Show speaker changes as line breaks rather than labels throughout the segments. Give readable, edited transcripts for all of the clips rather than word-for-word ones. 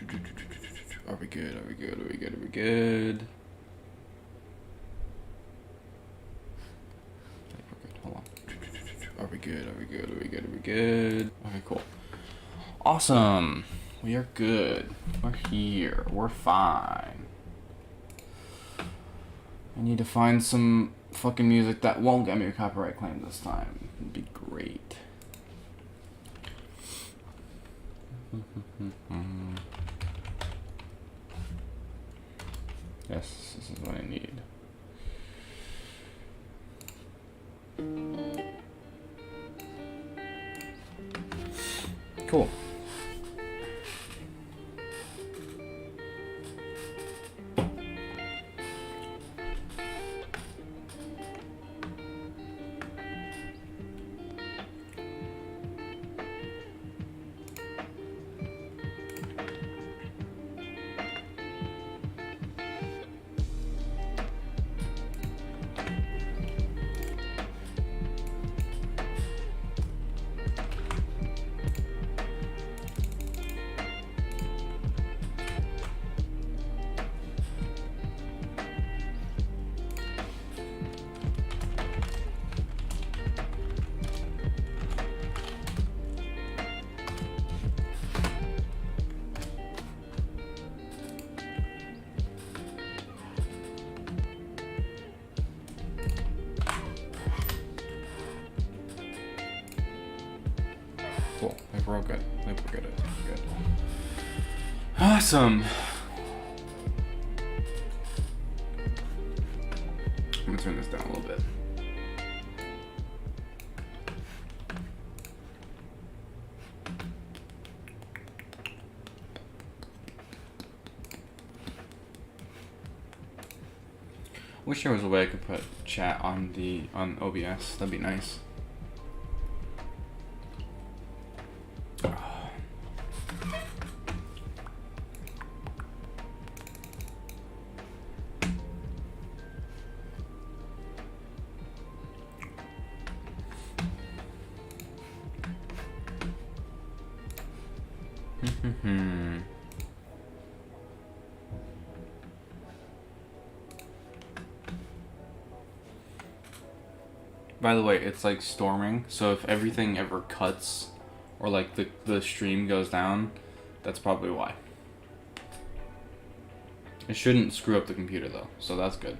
Are we good? Are we good? Are we good? Are we good? Hold on. Are we good? Are we good? Are we good? Are we good? Okay, cool. Awesome. We are good. We're here. We're fine. I need to find some fucking music that won't get me a copyright claim this time. It'd be great. Yes, this is what I need. Cool. Cool. Like we're all good. Like we're good. We're good. Awesome. I'm gonna turn this down a little bit. Wish there was a way I could put chat on OBS. That'd be nice. By the way, it's like storming, so if everything ever cuts or like the stream goes down, that's probably why. It shouldn't screw up the computer though, so that's good.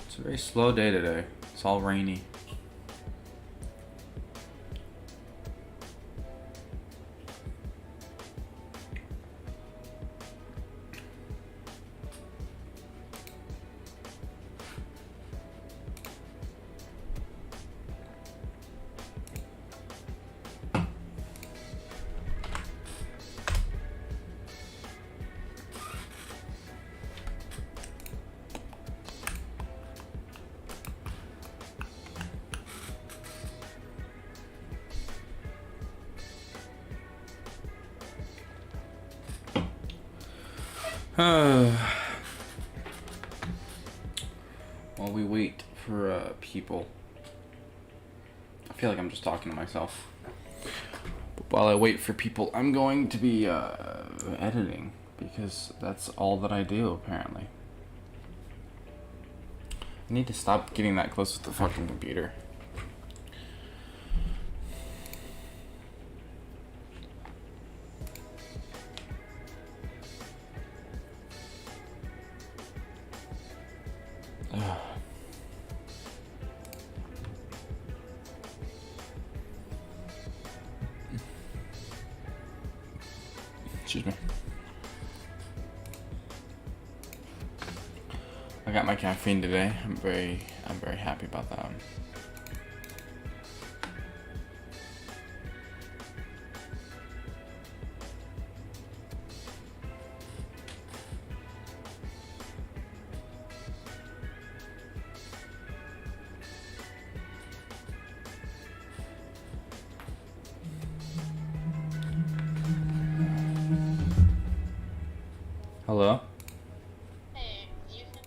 It's a very slow day today. It's all rainy. While we wait for people, I feel like I'm just talking to myself. But while I wait for people, I'm going to be editing because that's all that I do apparently. I need to stop getting that close with the fucking computer. Excuse me. I got my caffeine today. I'm very happy about that. Hello?
Hey, you can...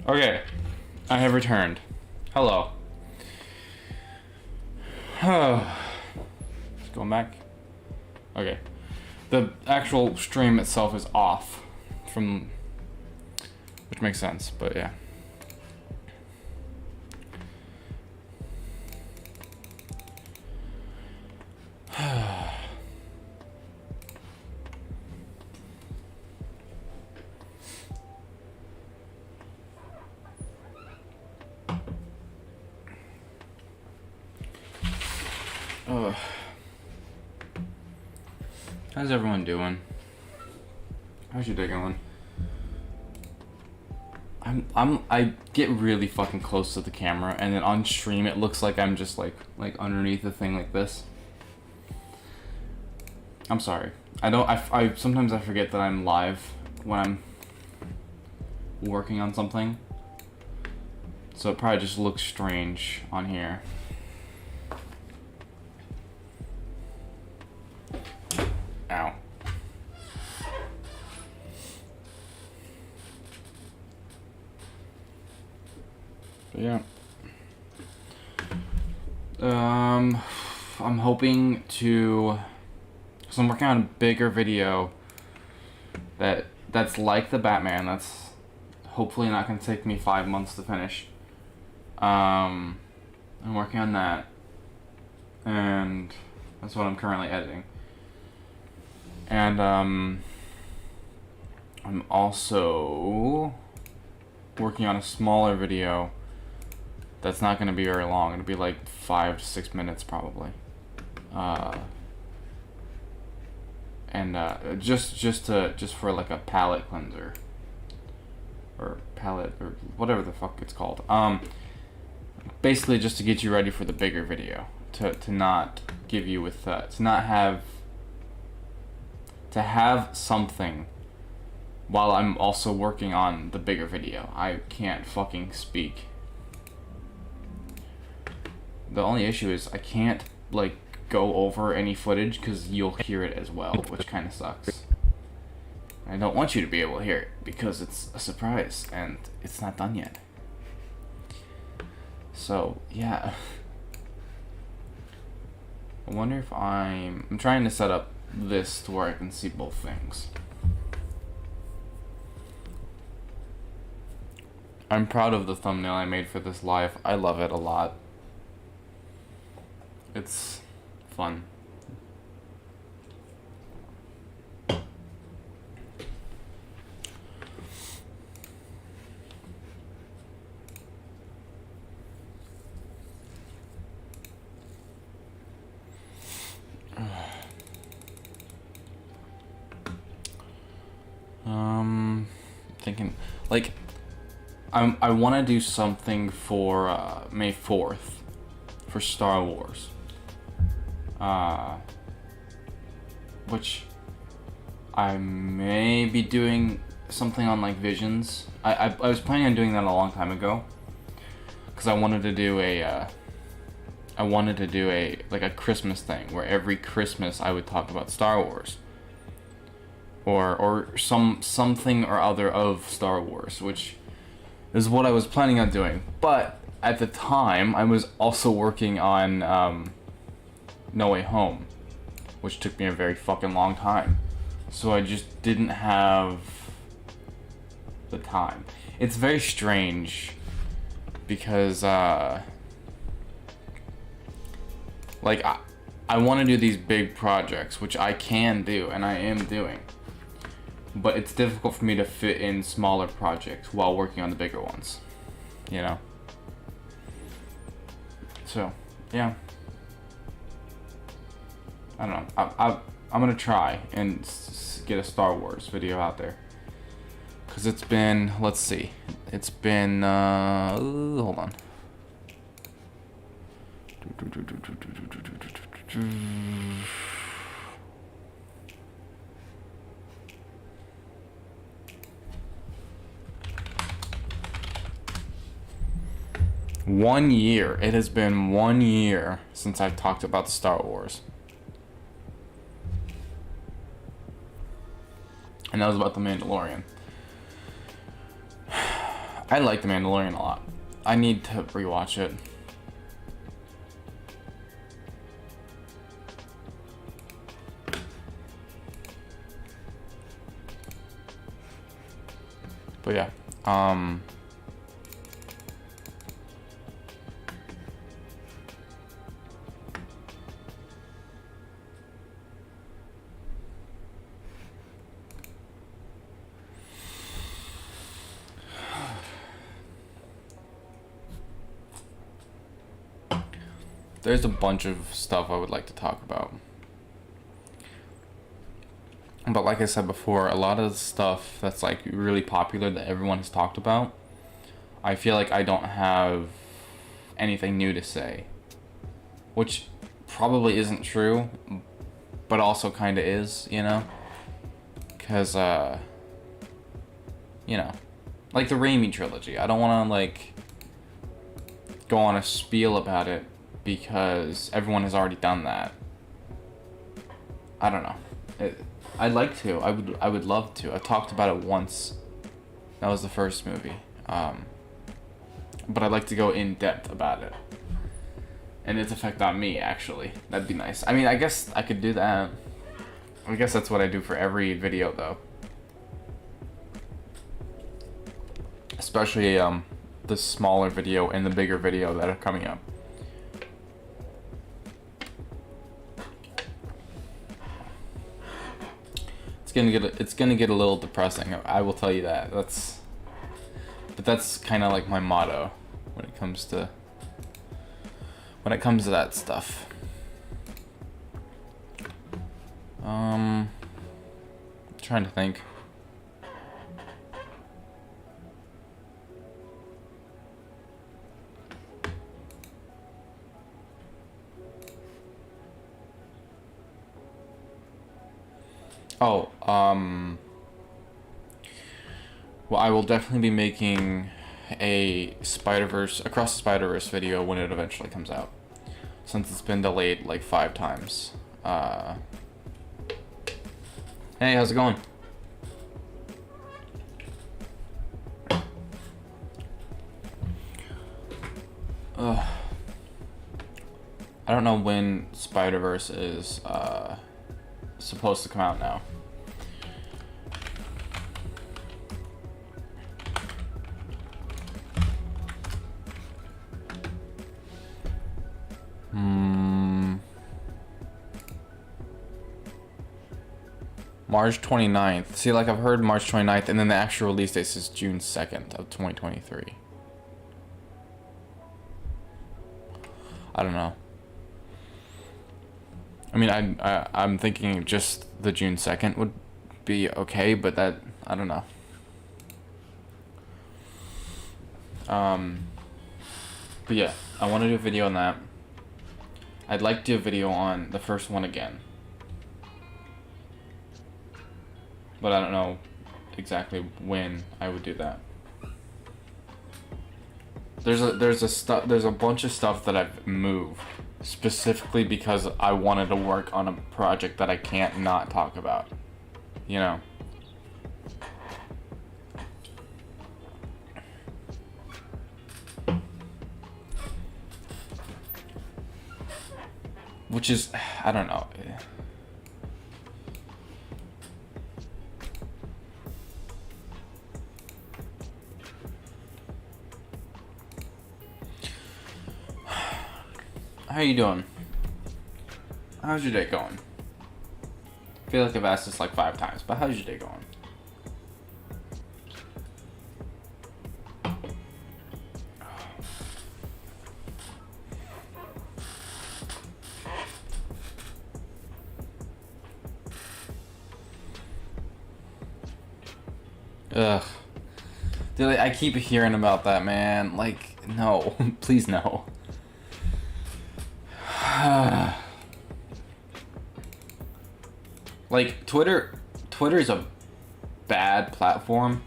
Okay, I have returned. Hello. Going back. Okay. The actual stream itself is off from, which makes sense, but yeah. Ugh. How's everyone doing? How's your day going? I get really fucking close to the camera, and then on stream it looks like I'm just like underneath the thing like this. I'm sorry. I sometimes I forget that I'm live when I'm working on something. So it probably just looks strange on here. Ow. But yeah. I'm hoping to, so I'm working on a bigger video that's like the Batman. That's hopefully not gonna take me 5 months to finish. I'm working on that, and that's what I'm currently editing. And I'm also working on a smaller video that's not going to be very long. It'll be like 5 to 6 minutes probably. Just for like a palate cleanser or palette or whatever the fuck it's called. Basically just to get you ready for the bigger video, to not give you with to not have to have something while I'm also working on the bigger video. I can't fucking speak. The only issue is I can't like go over any footage because you'll hear it as well, which kind of sucks. I don't want you to be able to hear it because it's a surprise and it's not done yet. So yeah, I wonder if I'm trying to set up this to where I can see both things. I'm proud of the thumbnail I made for this live. I love it a lot. It's fun. Thinking like I want to do something for May 4th for Star Wars. Which I may be doing something on like Visions. I was planning on doing that a long time ago because I wanted to do a like a Christmas thing where every Christmas I would talk about Star Wars. Or something or other of Star Wars, which is what I was planning on doing. But at the time, I was also working on No Way Home, which took me a very fucking long time. So I just didn't have the time. It's very strange because like I want to do these big projects, which I can do and I am doing. But it's difficult for me to fit in smaller projects while working on the bigger ones, you know? So, yeah. I don't know. I'm gonna try and get a Star Wars video out there. Because it's been, let's see. It's been, hold on. 1 year. It has been 1 year since I've talked about Star Wars. And that was about The Mandalorian. I like The Mandalorian a lot. I need to rewatch it. But yeah, there's a bunch of stuff I would like to talk about. But like I said before, a lot of the stuff that's like really popular that everyone has talked about, I feel like I don't have anything new to say. Which probably isn't true, but also kind of is, you know? Because, you know, like the Raimi trilogy. I don't want to, like, go on a spiel about it because everyone has already done that. I don't know. I'd like to. I would love to. I talked about it once. That was the first movie. But I'd like to go in depth about it. And its effect on me, actually. That'd be nice. I mean, I guess I could do that. I guess that's what I do for every video, though. Especially, the smaller video and the bigger video that are coming up. It's gonna get a little depressing. I will tell you that. But that's kind of like my motto when it comes to that stuff. Trying to think. Oh, well, I will definitely be making a Across the Spider-Verse video when it eventually comes out, since it's been delayed like 5 times. Hey, how's it going? I don't know when Spider-Verse is supposed to come out now. March 29th. See, like, I've heard March 29th, and then the actual release date is June 2nd of 2023. I don't know. I mean, I'm thinking just the June 2nd would be okay, but that, I don't know. But yeah, I want to do a video on that. I'd like to do a video on the first one again. But I don't know exactly when I would do that. There's a bunch of stuff that I've moved specifically because I wanted to work on a project that I can't not talk about. You know. Which is, I don't know. How you doing? How's your day going? I feel like I've asked this like 5 times, but how's your day going? Ugh. Dude, I keep hearing about that, man. Like, no. Please, no. Like, Twitter's a bad platform,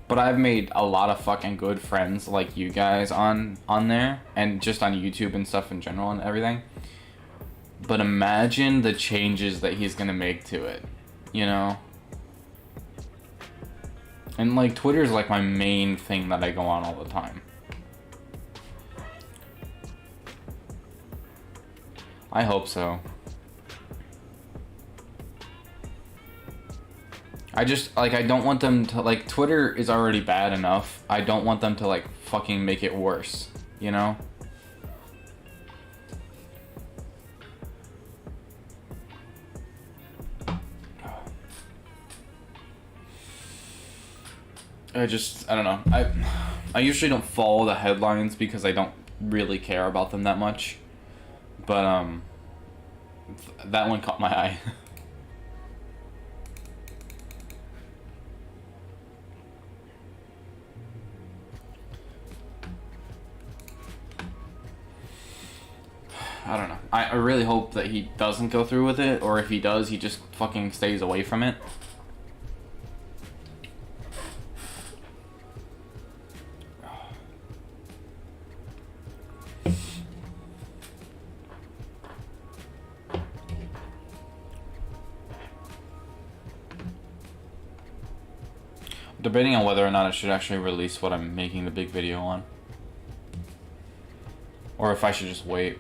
but I've made a lot of fucking good friends like you guys on there, and just on YouTube and stuff in general and everything. But imagine the changes that he's gonna make to it, you know? And like Twitter's like my main thing that I go on all the time. I hope so. I just, like, I don't want them to, like, Twitter is already bad enough. I don't want them to, like, fucking make it worse, you know? I don't know. I usually don't follow the headlines because I don't really care about them that much. But, that one caught my eye. I don't know. I really hope that he doesn't go through with it, or if he does, he just fucking stays away from it. Debating on whether or not I should actually release what I'm making the big video on. Or if I should just wait.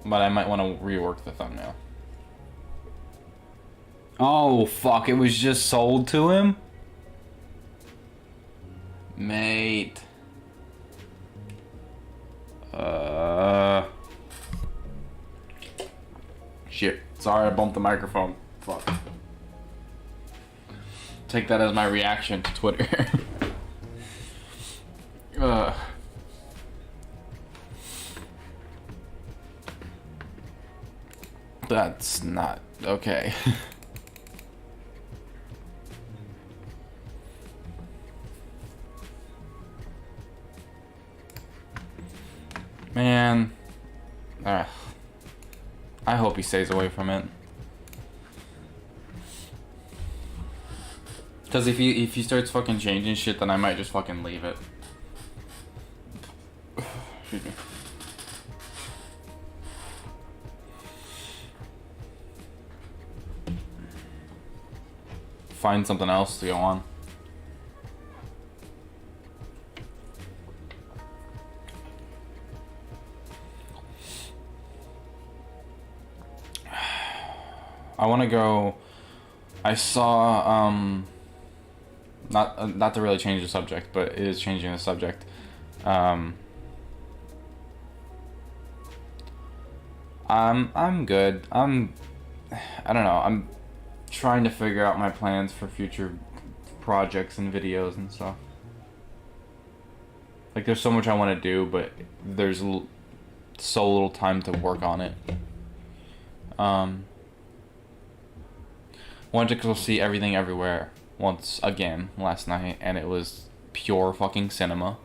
But I might want to rework the thumbnail. Oh, fuck. It was just sold to him? Mate. Shit. Sorry I bumped the microphone. Fuck. Take that as my reaction to Twitter. That's not okay. Man. I hope he stays away from it. Because if he starts fucking changing shit, then I might just fucking leave it. Excuse me. Find something else to go on. I want to go. I saw not to really change the subject, but it is changing the subject. I'm good. I don't know. I'm trying to figure out my plans for future projects and videos and stuff. Like, there's so much I want to do, but there's so little time to work on it. Wanted to go see Everything Everywhere once again last night, and it was pure fucking cinema,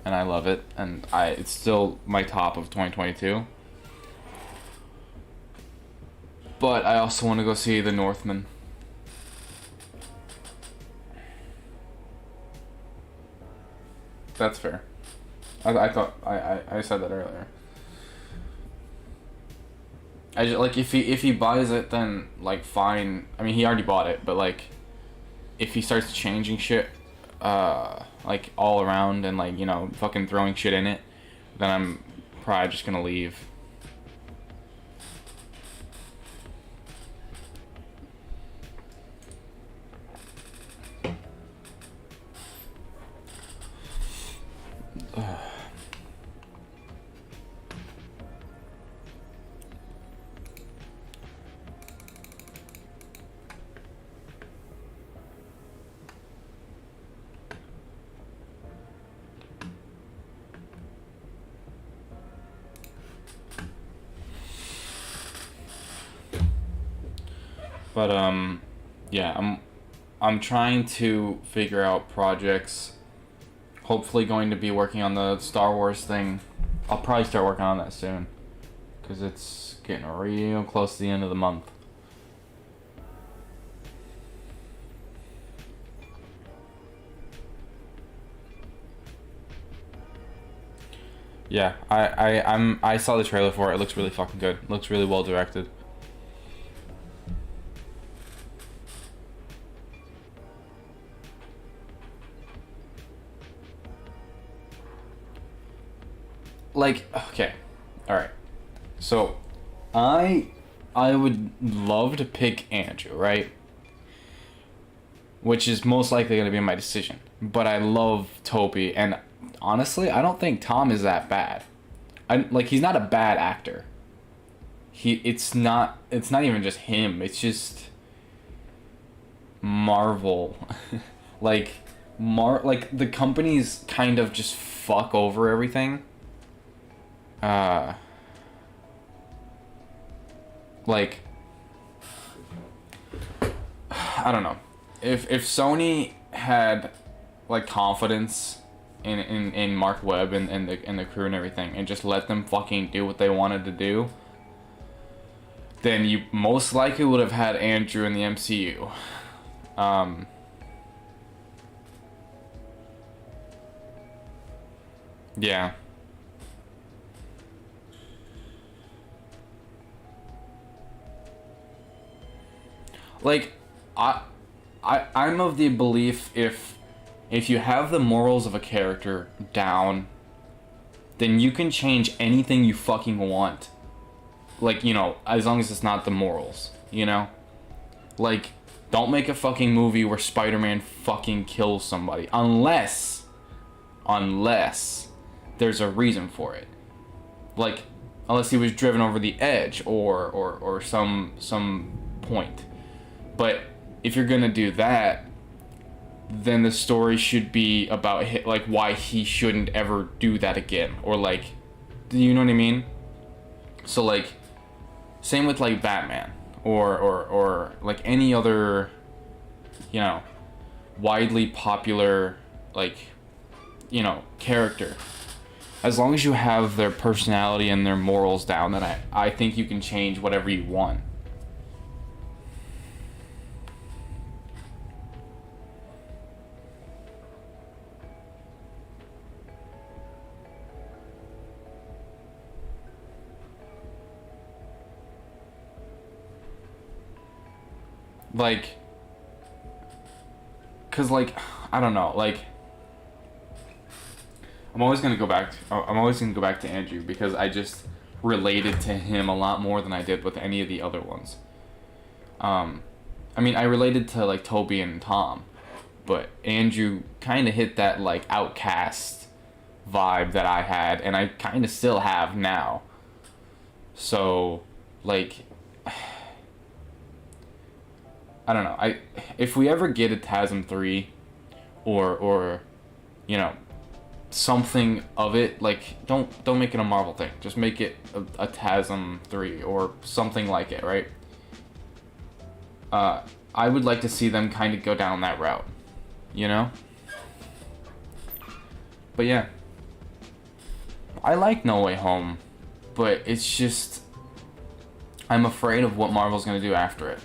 and I love it, and it's still my top of 2022. But I also want to go see The Northman. That's fair. I thought I said that earlier. I just, like, if he buys it, then like fine. I mean, he already bought it, but like if he starts changing shit like all around and, like, you know, fucking throwing shit in it, then I'm probably just gonna leave. But yeah, I'm trying to figure out projects. Hopefully going to be working on the Star Wars thing. I'll probably start working on that soon, because it's getting real close to the end of the month. Yeah, I saw the trailer for it. It looks really fucking good. It looks really well directed. like, okay, all right. So, I would love to pick Andrew, right? Which is most likely going to be my decision. But I love Toby, and honestly, I don't think Tom is that bad. He's not a bad actor. It's not even just him. It's just Marvel. like the companies kind of just fuck over everything. Like, I don't know. If Sony had like confidence in Mark Webb and the crew and everything, and just let them fucking do what they wanted to do, then you most likely would have had Andrew in the MCU. Yeah. Like, I'm of the belief if you have the morals of a character down, then you can change anything you fucking want. Like, as long as it's not the morals, Like, don't make a fucking movie where Spider-Man fucking kills somebody. Unless there's a reason for it. Like, unless he was driven over the edge or some point. But if you're gonna do that, then the story should be about why he shouldn't ever do that again, or do you know what I mean? So same with Batman or any other widely popular character. As long as you have their personality and their morals down, then I think you can change whatever you want. Cause I don't know, I'm always gonna go back to Andrew because I just related to him a lot more than I did with any of the other ones. I mean, I related to Toby and Tom, but Andrew kind of hit that outcast vibe that I had, and I kind of still have now. So I don't know. If we ever get a TASM 3 or something of it, don't make it a Marvel thing. Just make it a TASM 3 or something like it, right? I would like to see them kind of go down that route, But yeah. I like No Way Home, but it's just I'm afraid of what Marvel's going to do after it,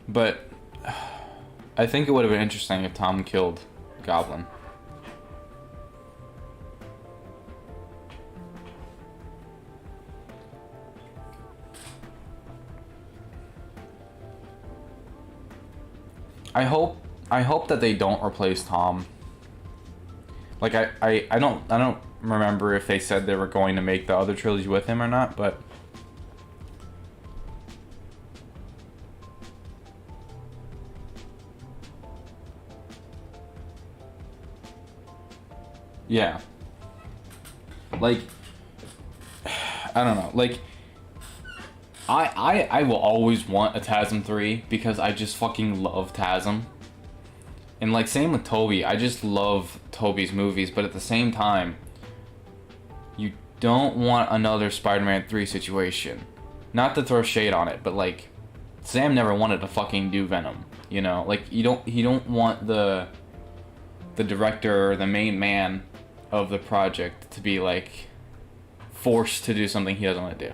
But I think it would have been interesting if Tom killed Goblin. I hope that they don't replace Tom. I don't remember if they said they were going to make the other trilogy with him or not, but yeah. I don't know. I will always want a TASM 3 because I just fucking love TASM. And same with Toby, I just love Toby's movies, but at the same time, you don't want another Spider-Man 3 situation. Not to throw shade on it, but Sam never wanted to fucking do Venom, you don't want the director or the main man of the project to be forced to do something he doesn't want to do.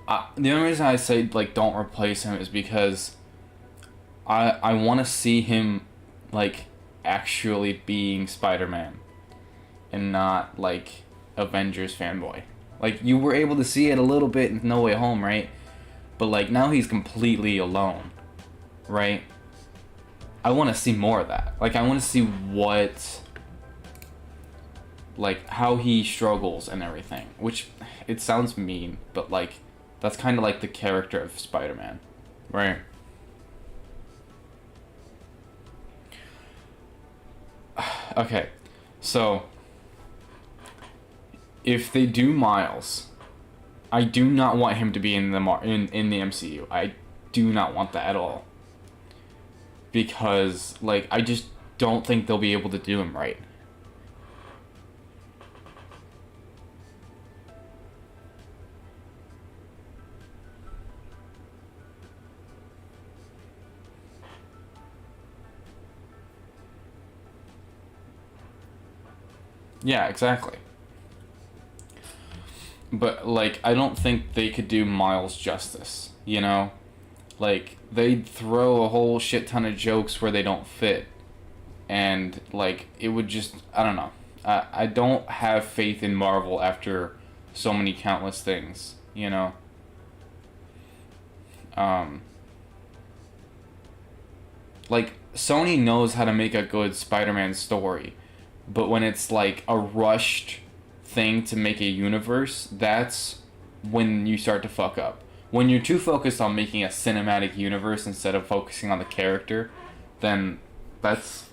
The only reason I say like don't replace him is because I want to see him like actually being Spider-Man and not like Avengers fanboy. Like you were able to see it a little bit in No Way Home, right? But like now he's completely alone, right? I want to see more of that. Like I want to see what like how he struggles and everything, which it sounds mean, but like that's kind of like the character of Spider-Man, right? Okay, so if they do Miles, I do not want him to be in the in the MCU. I do not want that at all. Because like I just don't think they'll be able to do him right. Yeah, exactly. But like I don't think they could do Miles justice, you know? Like they'd throw a whole shit ton of jokes where they don't fit. And like it would just I don't know. I don't have faith in Marvel after so many countless things, you know? Um like Sony knows how to make a good Spider-Man story, but when it's like a rushed thing to make a universe, that's when you start to fuck up. When you're too focused on making a cinematic universe instead of focusing on the character, then that's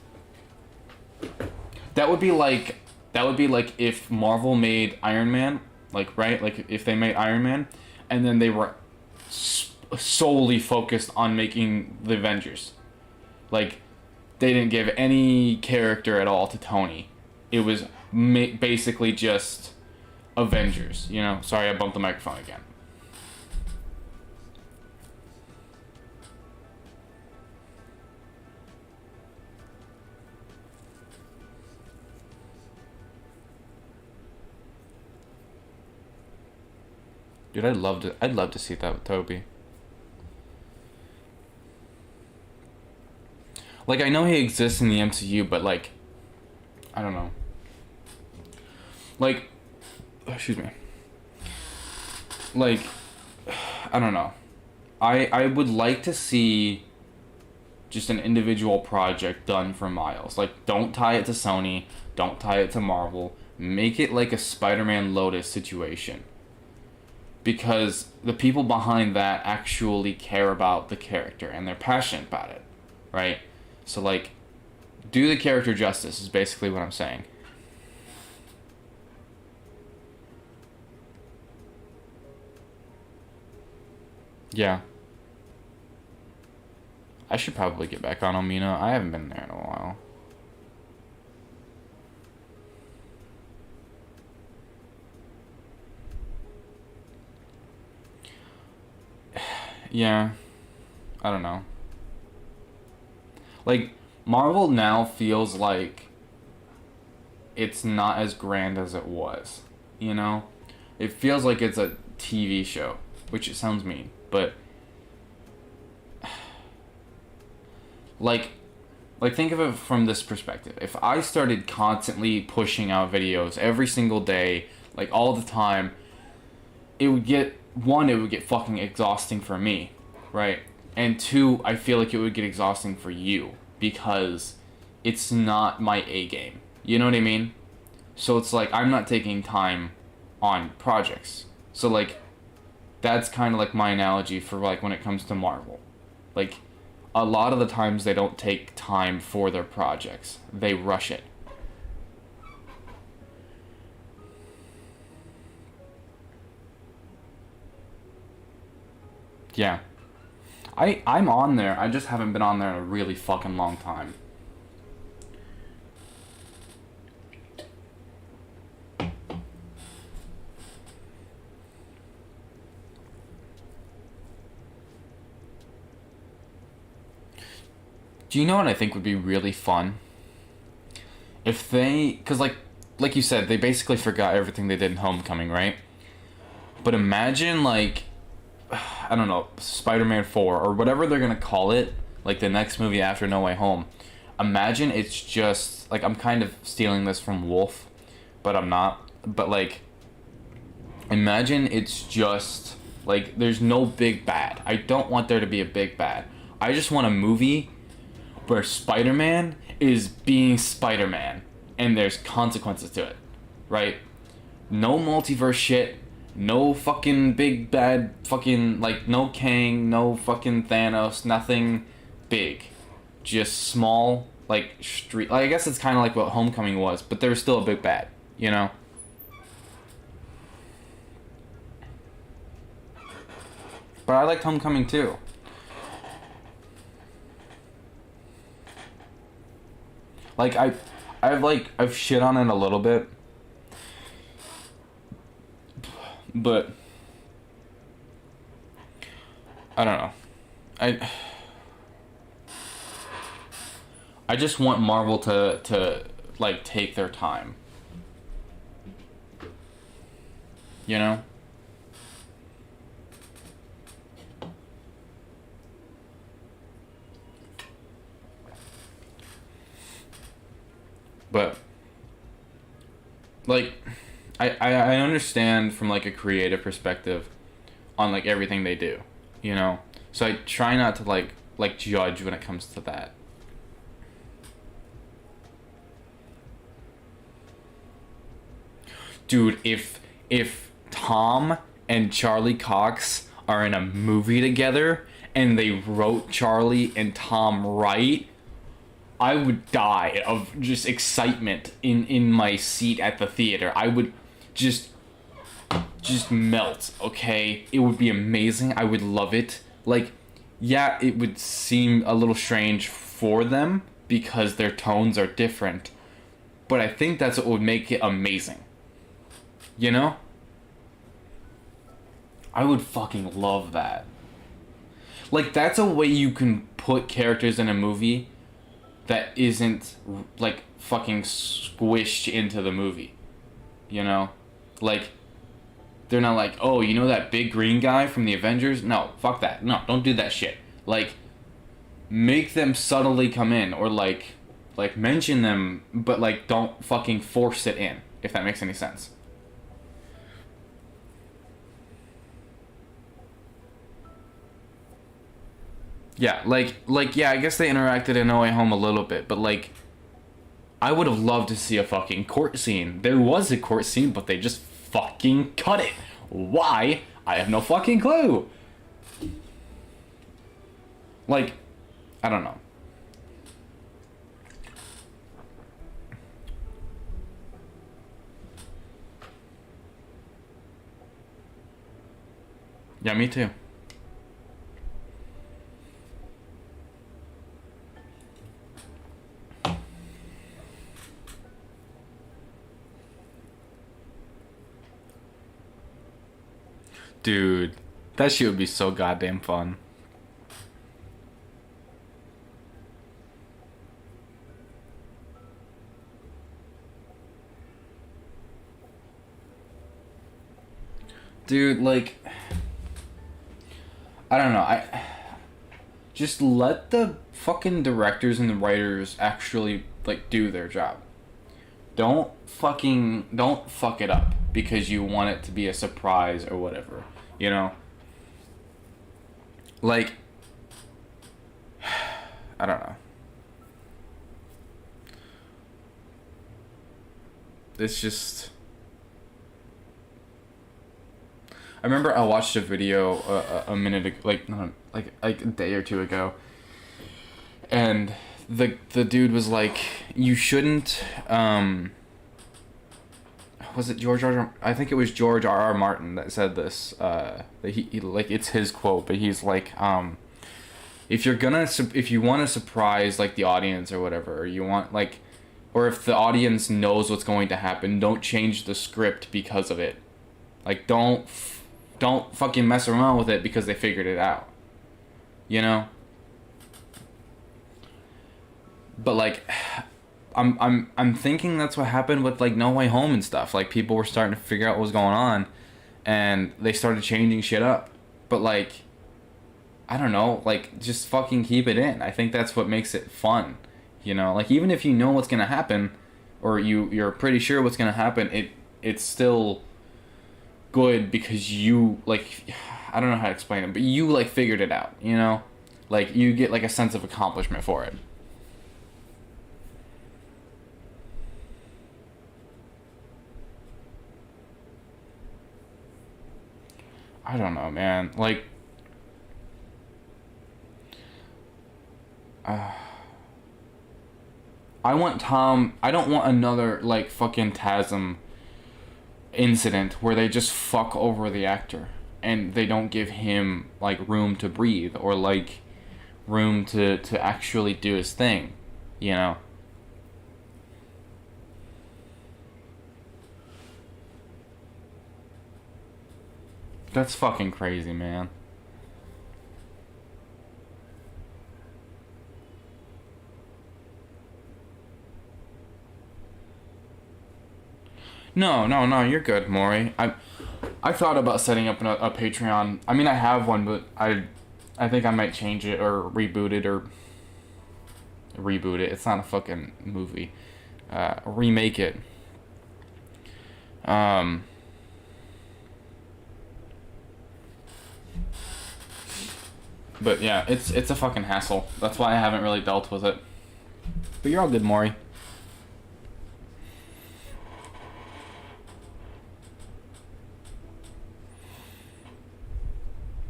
that would be like if Marvel made Iron Man, like right, like if they made Iron Man, and then they were solely focused on making the Avengers, like they didn't give any character at all to Tony. It was basically just Avengers. You know, sorry I bumped the microphone again. Dude, I'd love to see that with Toby. Like I know he exists in the MCU, but like I don't know. Like excuse me. Like I don't know. I would like to see just an individual project done for Miles. Like don't tie it to Sony, don't tie it to Marvel. Make it like a Spider-Man Lotus situation. Because the people behind that actually care about the character and they're passionate about it, right? So like do the character justice is basically what I'm saying. Yeah. I should probably get back on Omina. I haven't been there in a while. Yeah. I don't know. Like, Marvel now feels like it's not as grand as it was. You know? It feels like it's a TV show, which it sounds mean, but like think of it from this perspective. If I started constantly pushing out videos every single day, like all the time, it would get fucking exhausting for me, right? And two, I feel like it would get exhausting for you because it's not my A game. You know what I mean? So it's like I'm not taking time on projects. So like that's kind of like my analogy for like when it comes to Marvel. Like a lot of the times they don't take time for their projects. They rush it. Yeah. I'm on there. I just haven't been on there in a really fucking long time. Do you know what I think would be really fun? If they, cause like you said, they basically forgot everything they did in Homecoming, right? But imagine like I don't know, Spider-Man 4 or whatever they're gonna call it, like the next movie after No Way Home. Imagine it's just like, I'm kind of stealing this from Wolf, but I'm not. But like, imagine it's just like there's no big bad. I don't want there to be a big bad. I just want a movie where Spider-Man is being Spider-Man and there's consequences to it, right? No multiverse shit, no fucking big bad fucking, like, no Kang, no fucking Thanos, nothing big. Just small, like, street, like, I guess it's kind of like what Homecoming was, but there was still a big bad, you know? But I liked Homecoming too. Like, I've shit on it a little bit. But I don't know. I just want Marvel to like take their time. You know? But like, I understand from like a creative perspective on like everything they do, you know? So I try not to like judge when it comes to that. Dude, if Tom and Charlie Cox are in a movie together and they wrote Charlie and Tom right, I would die of just excitement in my seat at the theater. I would just melt, okay? It would be amazing. I would love it. Like, yeah, it would seem a little strange for them because their tones are different, but I think that's what would make it amazing. You know? I would fucking love that. Like, that's a way you can put characters in a movie that isn't like fucking squished into the movie, you know? Like, they're not like, oh, you know that big green guy from the Avengers? No, fuck that. No, don't do that shit. Like, make them subtly come in, or like mention them, but like don't fucking force it in, if that makes any sense. Yeah, yeah, I guess they interacted in No Way Home a little bit, but like, I would have loved to see a fucking court scene. There was a court scene, but they just fucking cut it. Why? I have no fucking clue. Like, I don't know. Yeah, me too. Dude, that shit would be so goddamn fun. Dude, like, I don't know. I just let the fucking directors and the writers actually like do their job. Don't fuck it up because you want it to be a surprise or whatever, you know? Like, I don't know. It's just, I remember I watched a video a minute ago, like a day or two ago, and the dude was like, you shouldn't, was it George R. I think it was George R. Martin that said this. That he like, it's his quote, but he's like, if you want to surprise like the audience or whatever, or you want like, or if the audience knows what's going to happen, don't change the script because of it. Like, don't fucking mess around with it because they figured it out. You know? But like, I'm thinking that's what happened with like No Way Home and stuff. Like, people were starting to figure out what was going on, and they started changing shit up. But like, I don't know, like, just fucking keep it in. I think that's what makes it fun. You know, like, even if you know what's gonna happen, or you're pretty sure what's gonna happen, it's still good because you, like, I don't know how to explain it, but you, like, figured it out, you know? Like, you get, like, a sense of accomplishment for it. I don't know, man. Like, I want Tom. I don't want another like fucking TASM incident where they just fuck over the actor and they don't give him like room to breathe or like room to actually do his thing, you know. That's fucking crazy, man. No, no, no, you're good, Maury. I thought about setting up a Patreon. I mean, I have one, but I think I might change it or reboot it or reboot it. It's not a fucking movie. Remake it. Um, but yeah, it's a fucking hassle. That's why I haven't really dealt with it. But you're all good, Maury.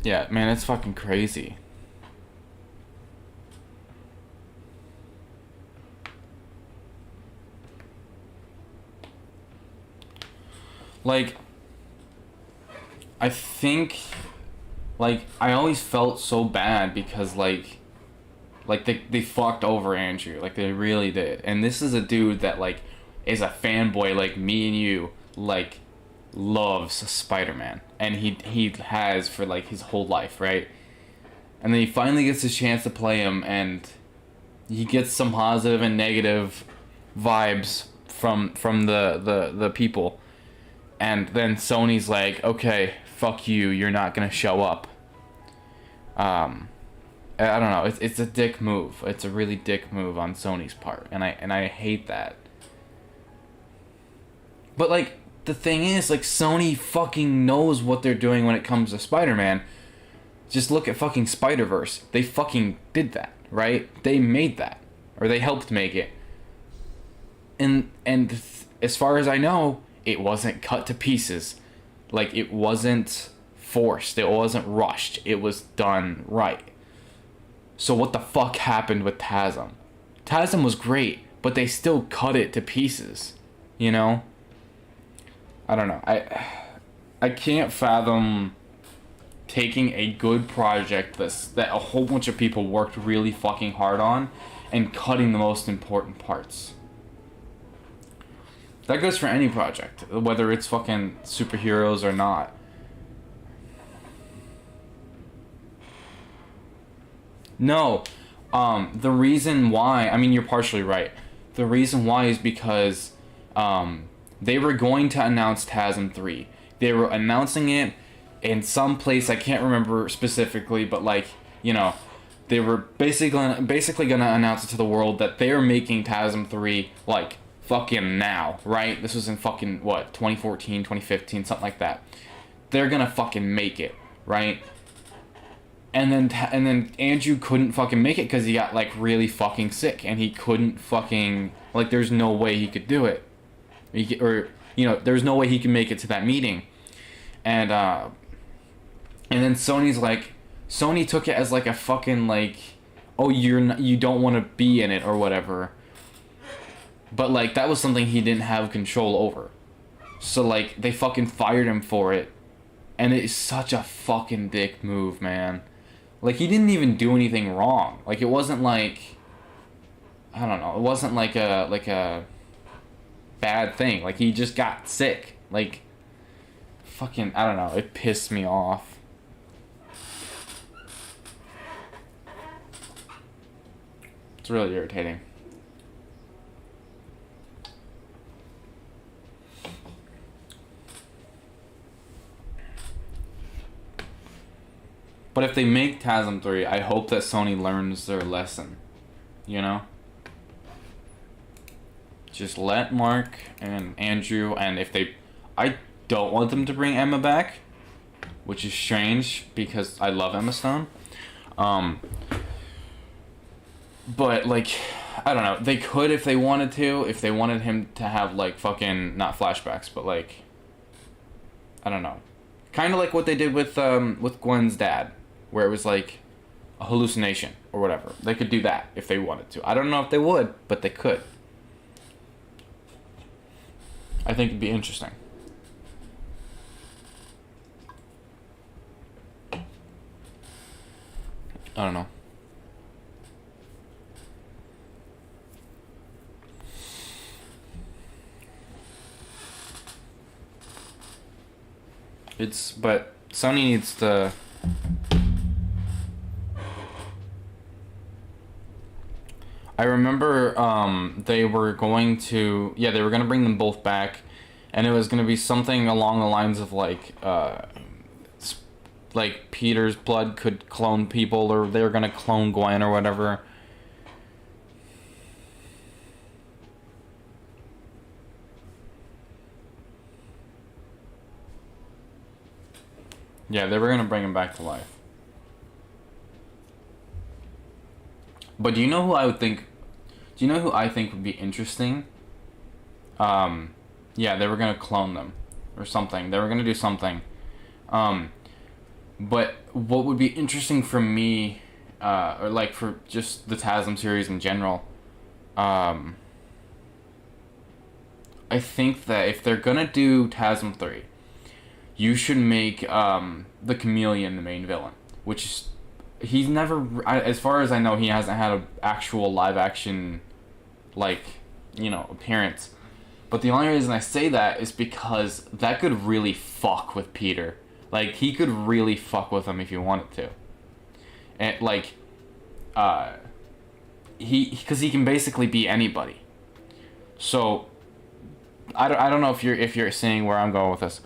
Yeah, man, it's fucking crazy. Like, I think, like, I always felt so bad because, like they fucked over Andrew. Like, they really did. And this is a dude that, like, is a fanboy like me and you, like, loves Spider-Man. And he has for, like, his whole life, right? And then he finally gets his chance to play him, and he gets some positive and negative vibes from the people. And then Sony's like, okay, fuck you, you're not gonna show up. I don't know, it's a dick move. It's a really dick move on Sony's part, and I hate that. But like the thing is, like Sony fucking knows what they're doing when it comes to Spider-Man. Just look at fucking Spider-Verse. They fucking did that, right? They made that, or they helped make it. And as far as I know, it wasn't cut to pieces. Like, it wasn't forced. It wasn't rushed. It was done right. So what the fuck happened with TASM? TASM was great, but they still cut it to pieces. You know? I don't know. I can't fathom taking a good project that a whole bunch of people worked really fucking hard on and cutting the most important parts. That goes for any project, whether it's fucking superheroes or not. No, the reason why, I mean, you're partially right. The reason why is because they were going to announce TASM 3. They were announcing it in some place, I can't remember specifically, but like, you know, they were basically gonna announce it to the world that they're making TASM 3, like, fucking now, right? This was in fucking, what, 2014, 2015, something like that. They're gonna fucking make it, right? And then Andrew couldn't fucking make it because he got, like, really fucking sick, and he couldn't fucking, like, there's no way he could do it. Or, you know, there's no way he can make it to that meeting. And then Sony took it as, like, a fucking, like, oh, you don't want to be in it or whatever. But, like, that was something he didn't have control over. So, like, they fucking fired him for it. And it is such a fucking dick move, man. Like, he didn't even do anything wrong. Like, it wasn't like, I don't know, it wasn't like a bad thing. Like, he just got sick. Like, fucking, I don't know, it pissed me off. It's really irritating. But if they make TASM 3, I hope that Sony learns their lesson. You know? Just let Mark and Andrew, and if they... I don't want them to bring Emma back, which is strange because I love Emma Stone. But, like, I don't know. They could if they wanted to. If they wanted him to have, like, fucking... Not flashbacks, but, like... I don't know. Kind of like what they did with Gwen's dad. Where it was, like, a hallucination or whatever. They could do that if they wanted to. I don't know if they would, but they could. I think it'd be interesting. I don't know. But Sony needs to... I remember they were going to... Yeah, they were going to bring them both back. And it was going to be something along the lines of, like Peter's blood could clone people, or they were going to clone Gwen or whatever. Yeah, they were going to bring him back to life. But do you know who I would think... Do you know who I think would be interesting? Yeah, they were going to clone them. Or something. They were going to do something. But what would be interesting for me... or like for just the TASM series in general... I think that if they're going to do TASM 3... You should make the Chameleon the main villain. Which is... He's never... As far as I know, he hasn't had an actual live-action, like, you know, appearance. But the only reason I say that is because that could really fuck with Peter. Like, he could really fuck with him if he wanted to. And, like... Because he can basically be anybody. So... I don't know if you're seeing where I'm going with this.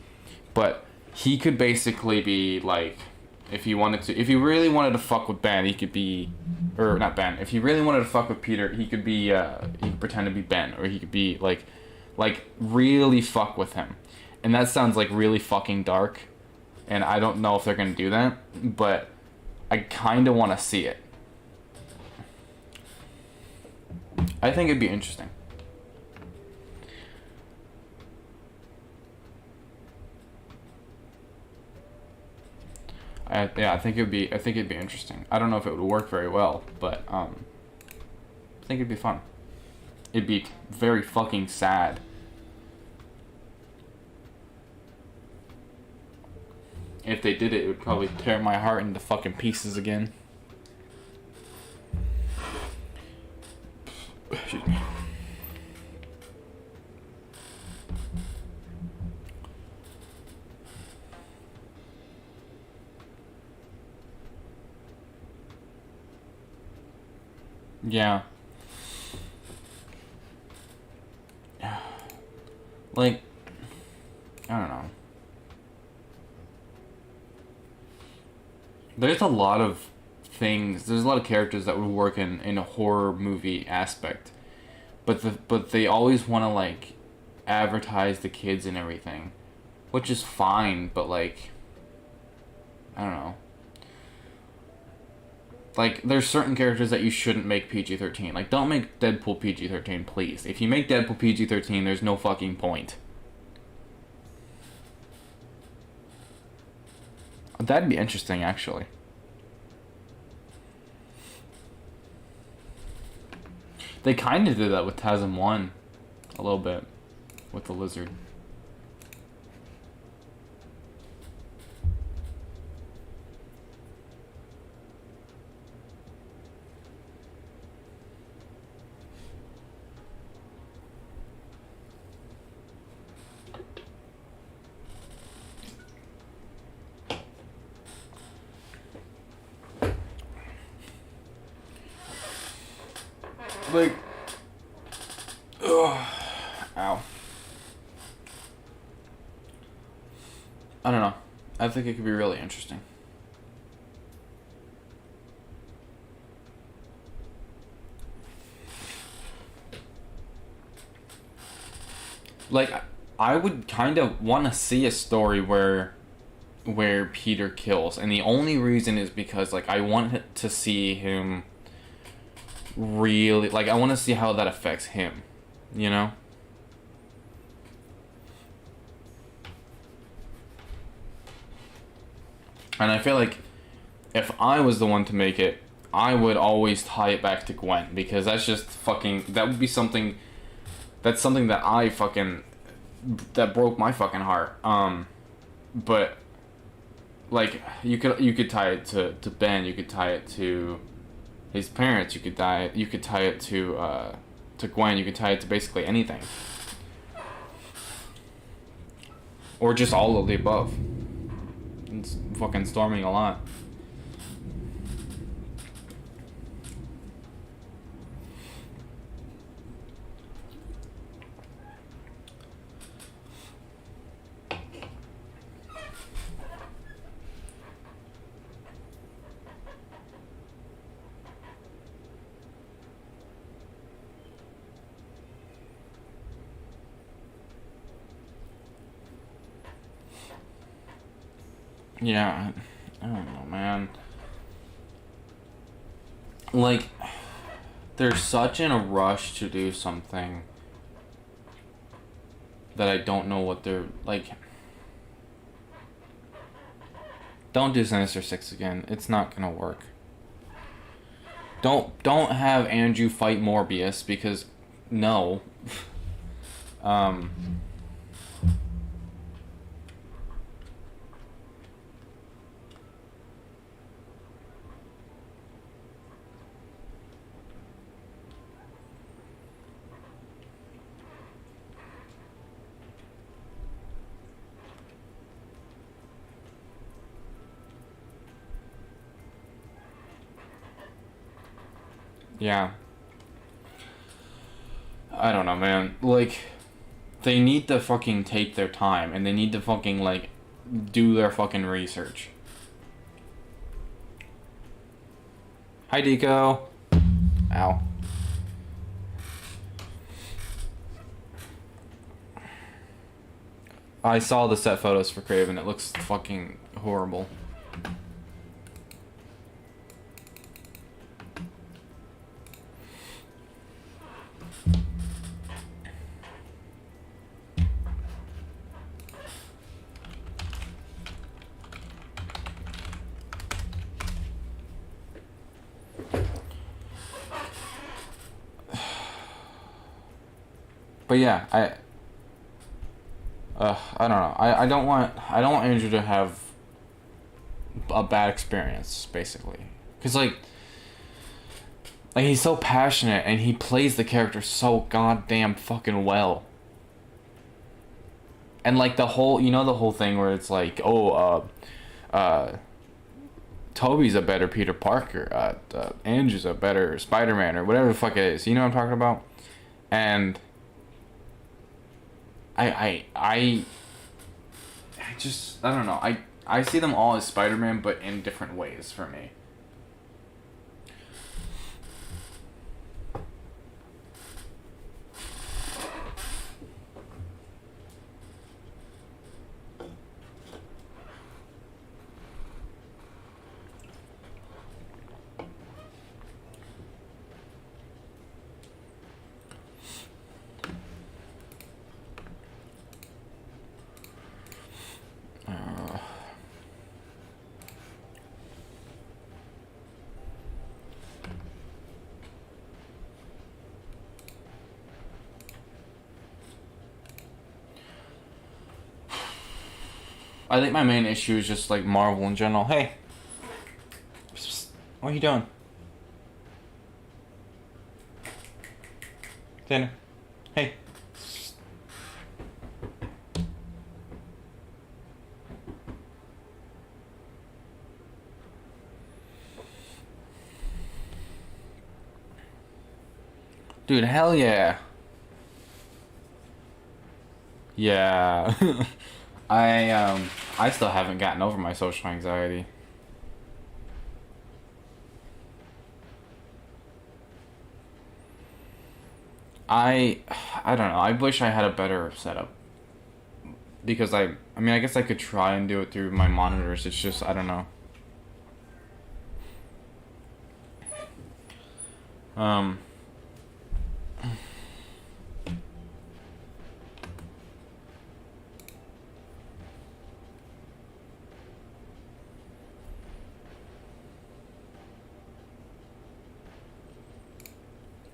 But he could basically be, like... If he really wanted to fuck with Ben, he could be, or not Ben. If he really wanted to fuck with Peter, he could be, he could pretend to be Ben, or he could be like really fuck with him, and that sounds like really fucking dark, and I don't know if they're gonna do that, but I kind of want to see it. I think it'd be interesting. I think it'd be interesting. I don't know if it would work very well, but I think it'd be fun. It'd be very fucking sad. If they did it, it would probably tear my heart into fucking pieces again. Excuse me. Yeah. Like, I don't know. There's a lot of things, there's a lot of characters that would work in a horror movie aspect. But they always want to, like, advertise the kids and everything. Which is fine, but, like, I don't know. Like, there's certain characters that you shouldn't make PG-13. Like, don't make Deadpool PG-13, please. If you make Deadpool PG-13, there's no fucking point. That'd be interesting, actually. They kind of did that with TASM 1. A little bit. With the lizard. Like, ugh, ow. I don't know. I think it could be really interesting. like I would kind of want to see a story where Peter kills, and the only reason is because like I want to see him really, like I want to see how that affects him, you know? And I feel like if I was the one to make it, I would always tie it back to Gwen, because that's just fucking, that would be something, that's something that I fucking, that broke my fucking heart. But like you could tie it to Ben, you could tie it to his parents, you could tie it to Gwen, you could tie it to basically anything. Or just all of the above. It's fucking storming a lot. Yeah, I don't know, man. Like, they're such in a rush to do something that I don't know what they're, like... Don't do Sinister Six again. It's not gonna work. Don't have Andrew fight Morbius, because no. Yeah. I don't know, man. Like, they need to fucking take their time, and they need to fucking, like, do their fucking research. Hi, Deco. Ow. I saw the set photos for Craven. It looks fucking horrible. But yeah, I don't know. I don't want Andrew to have a bad experience, basically, because like he's so passionate and he plays the character so goddamn fucking well. And like the whole, you know, the whole thing where it's like, Toby's a better Peter Parker, Andrew's a better Spider-Man, or whatever the fuck it is. You know what I'm talking about? And I just, I don't know. I see them all as Spider-Man, but in different ways for me. I think my main issue is just like Marvel in general. Hey, what are you doing? Tanner. Hey. Dude, hell yeah. Yeah. I still haven't gotten over my social anxiety. I don't know. I wish I had a better setup. Because I mean, I guess I could try and do it through my monitors. It's just, I don't know. Um,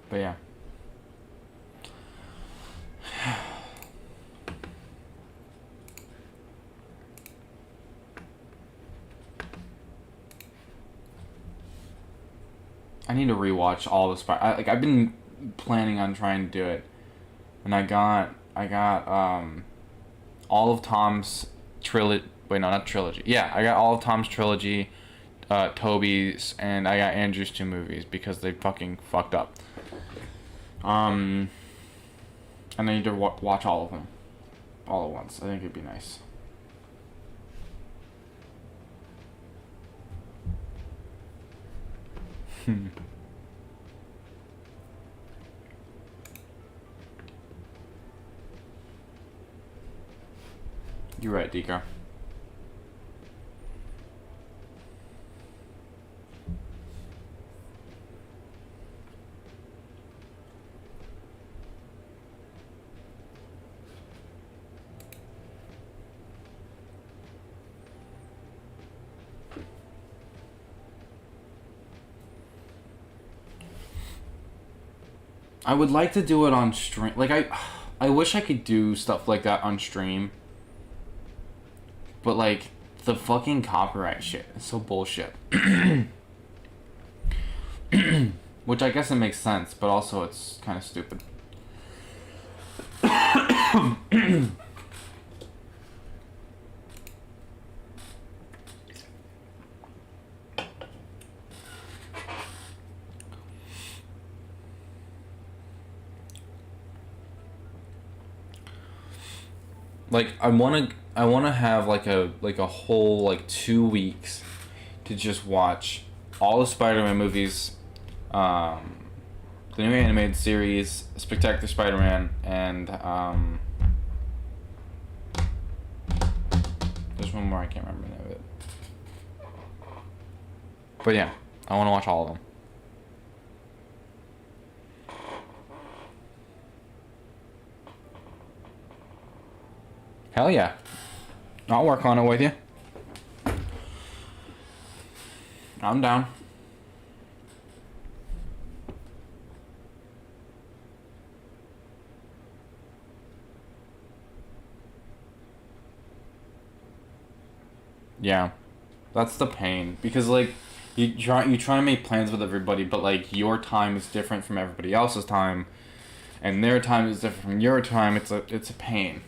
but yeah. I need to rewatch all the I've been planning on trying to do it, and I got all of Tom's trilogy. Wait, no, not trilogy. Yeah, I got all of Tom's trilogy, Toby's, and I got Andrew's 2 movies because they fucking fucked up. And I need to watch all of them, all at once. I think it'd be nice. You're right, Deco. I would like to do it on stream. Like, I wish I could do stuff like that on stream. But, like, the fucking copyright shit is so bullshit. Which I guess it makes sense, but also it's kind of stupid. Like, I wanna have like a whole like 2 weeks to just watch all the Spider-Man movies, the new animated series, Spectacular Spider-Man, and there's one more I can't remember the name of it. But yeah, I want to watch all of them. Hell yeah. I'll work on it with you. I'm down. Yeah. That's the pain. Because, like, you try to make plans with everybody, but, like, your time is different from everybody else's time, and their time is different from your time. It's a pain.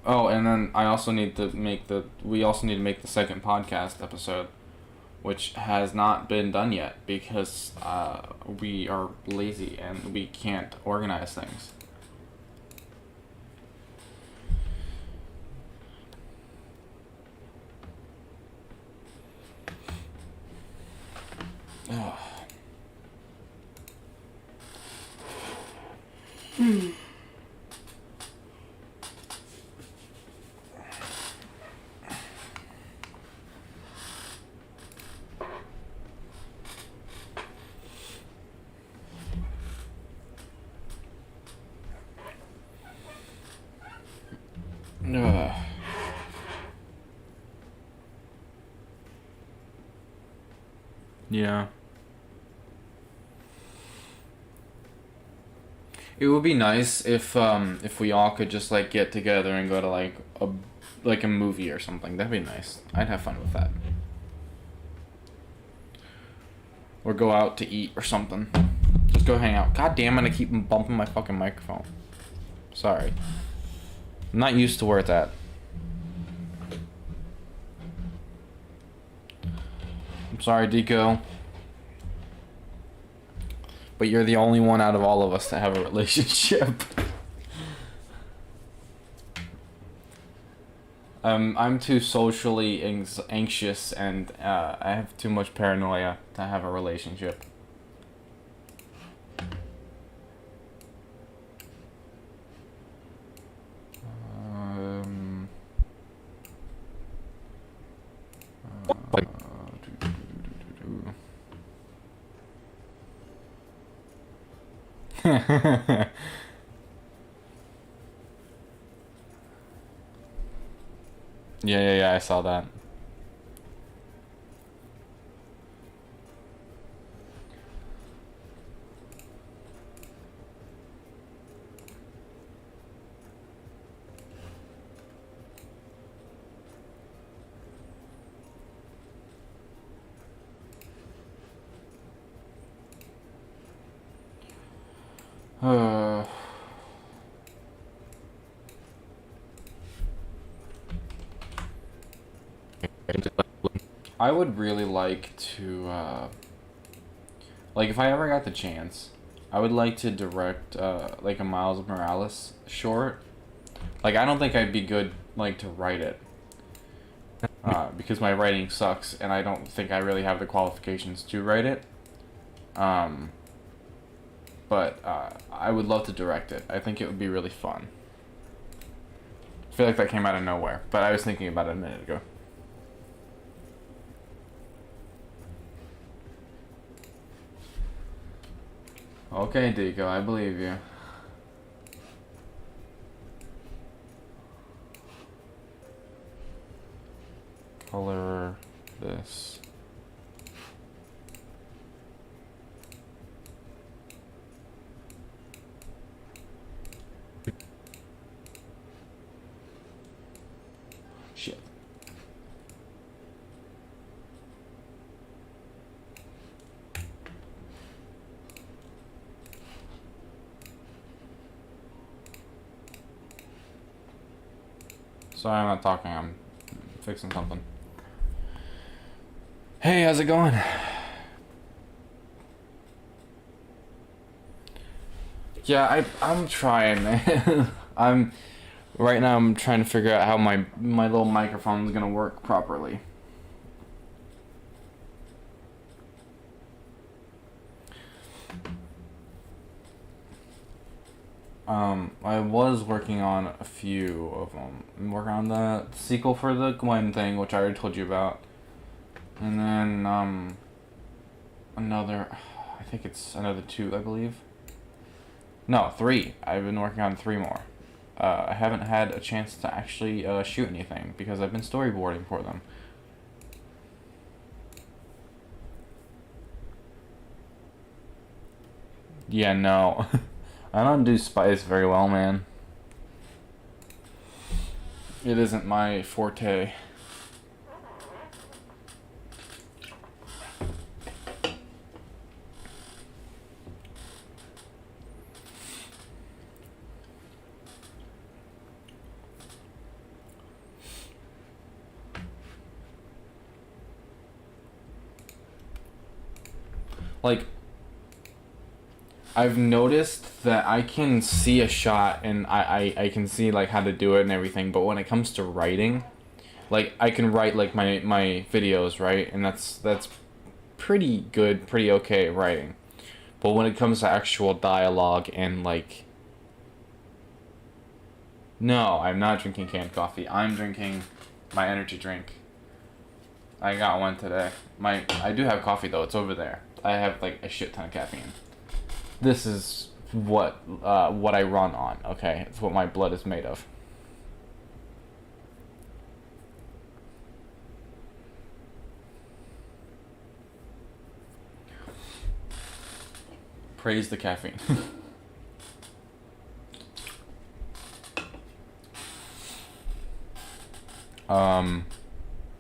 Oh, and then I also need to make we also need to make the second podcast episode, which has not been done yet because we are lazy and we can't organize things. Yeah. It would be nice if we all could just like get together and go to like a movie or something. That'd be nice. I'd have fun with that. Or go out to eat or something. Just go hang out. God damn it, I keep bumping my fucking microphone. Sorry. I'm not used to where it's at. I'm sorry, Deco. But you're the only one out of all of us to have a relationship. I'm too socially anxious, and I have too much paranoia to have a relationship. Yeah, I saw that. I would really like to, like, if I ever got the chance, I would like to direct, like, a Miles Morales short. Like, I don't think I'd be good, like, to write it. Because my writing sucks, and I don't think I really have the qualifications to write it. But I would love to direct it. I think it would be really fun. I feel like that came out of nowhere, but I was thinking about it a minute ago. Okay, Deco, I believe you. Color this. Shit. Sorry, I'm not talking. I'm fixing something. Hey, how's it going? Yeah, I'm trying, man. Right now I'm trying to figure out how my little microphone is gonna work properly. I was working on a few of them. I'm working on the sequel for the Gwen thing, which I already told you about. And then, another, I think it's another 2, I believe. No, 3. I've been working on 3 more. I haven't had a chance to actually shoot anything because I've been storyboarding for them. Yeah, no. I don't do spice very well, man. It isn't my forte. Like, I've noticed that I can see a shot and I can see like how to do it and everything, but when it comes to writing, like I can write like my videos, right? And that's pretty good, pretty okay writing. But when it comes to actual dialogue and like, no, I'm not drinking canned coffee. I'm drinking my energy drink. I got one today. I do have coffee though. It's over there. I have like a shit ton of caffeine. This is what I run on. Okay, it's what my blood is made of. Praise the caffeine.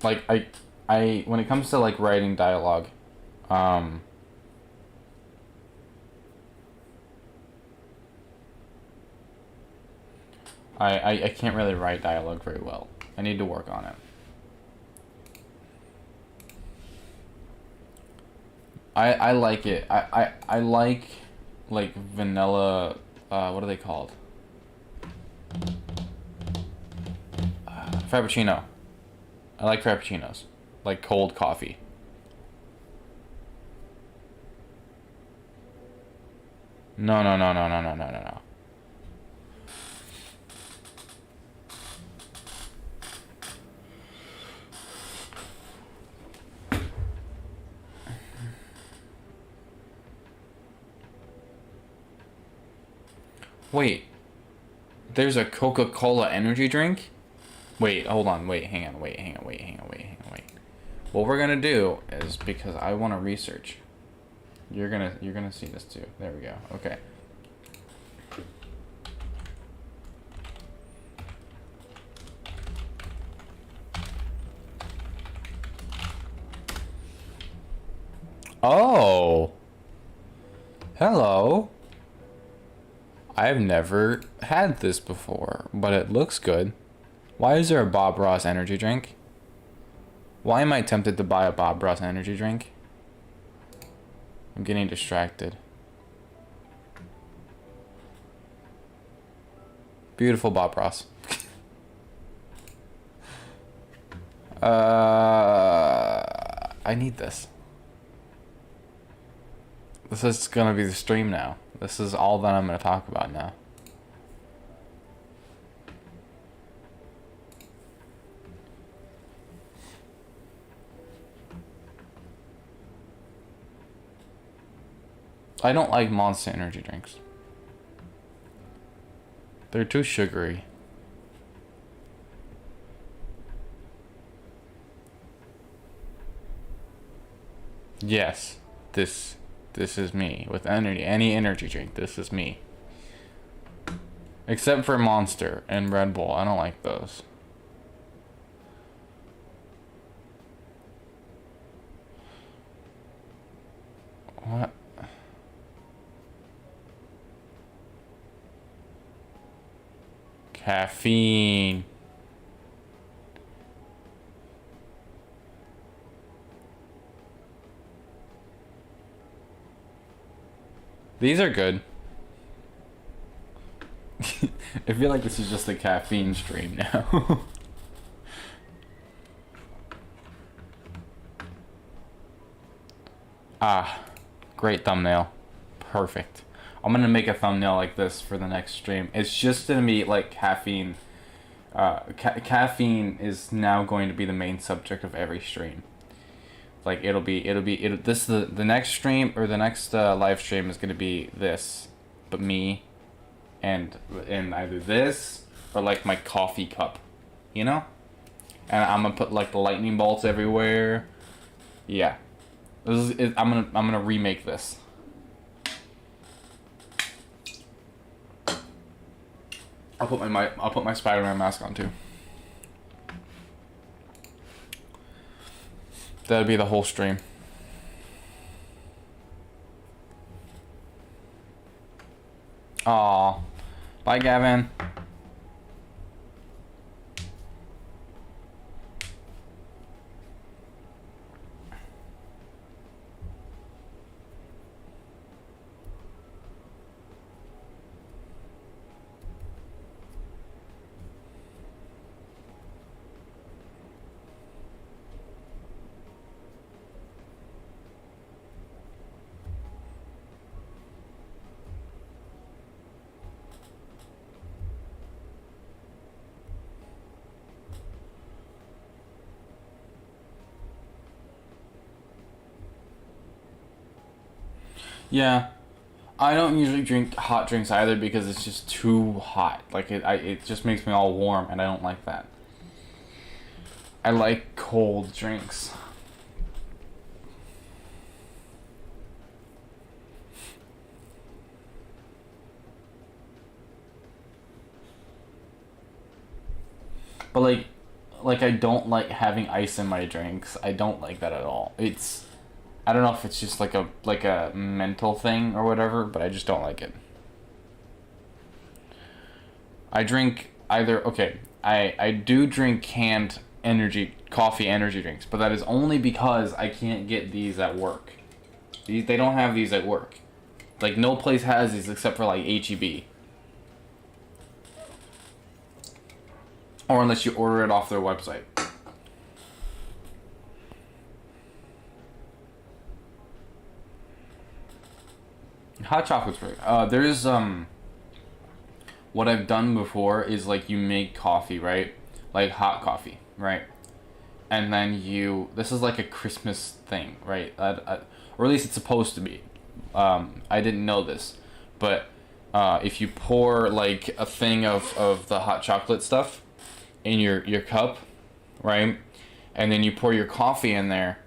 Like I when it comes to like writing dialogue, I can't really write dialogue very well. I need to work on it. I like it. I like vanilla, what are they called? Frappuccino. I like frappuccinos. Like cold coffee. No, no, no, no, no, no, no, no, no. Wait. There's a Coca-Cola energy drink? Wait, hold on. Wait, hang on. Wait. What we're gonna do is, because I want to research. You're gonna see this too. There we go. Okay. Oh. Hello. I've never had this before, but it looks good. Why is there a Bob Ross energy drink? Why am I tempted to buy a Bob Ross energy drink? I'm getting distracted. Beautiful Bob Ross. I need this. This is gonna be the stream now. This is all that I'm gonna talk about now. I don't like Monster energy drinks. They're too sugary. Yes, this is me with any energy drink. This is me. Except for Monster and Red Bull. I don't like those. What? Caffeine. These are good. I feel like this is just a caffeine stream now. Ah, great thumbnail. Perfect. I'm gonna make a thumbnail like this for the next stream. It's just gonna be like caffeine. Caffeine is now going to be the main subject of every stream. Like the next stream, or the next live stream is gonna be this, but me, and either this or like my coffee cup, you know, and I'm gonna put like the lightning bolts everywhere. Yeah, I'm gonna remake this. I'll put my Spider-Man mask on too. That'd be the whole stream. Aw. Bye, Gavin. Yeah, I don't usually drink hot drinks either because it's just too hot. Like it just makes me all warm, and I don't like that. I like cold drinks. But like I don't like having ice in my drinks. I don't like that at all. I don't know if it's just like a mental thing or whatever, but I just don't like it. I drink I do drink canned coffee energy drinks, but that is only because I can't get these at work. They don't have these at work. Like no place has these except for like HEB. Or unless you order it off their website. Hot chocolate's great. There's what I've done before is like you make coffee, right? Like hot coffee, right? And then this is like a Christmas thing, right? Or at least it's supposed to be. I didn't know this, but if you pour like a thing of the hot chocolate stuff in your cup, right? And then you pour your coffee in there,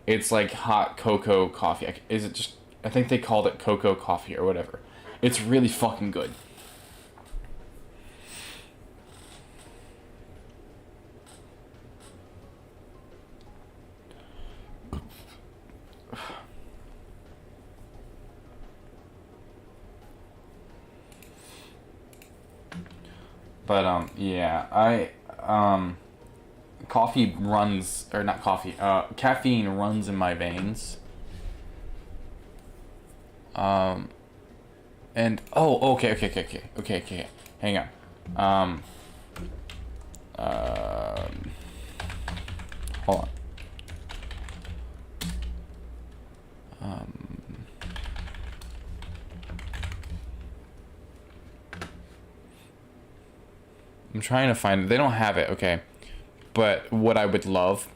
it's like hot cocoa coffee. Is it just, I think they called it cocoa coffee or whatever. It's really fucking good. But yeah, coffee runs, or not coffee, caffeine runs in my veins. And okay. Hang on. Hold on. I'm trying to find it. They don't have it, okay. But what I would love,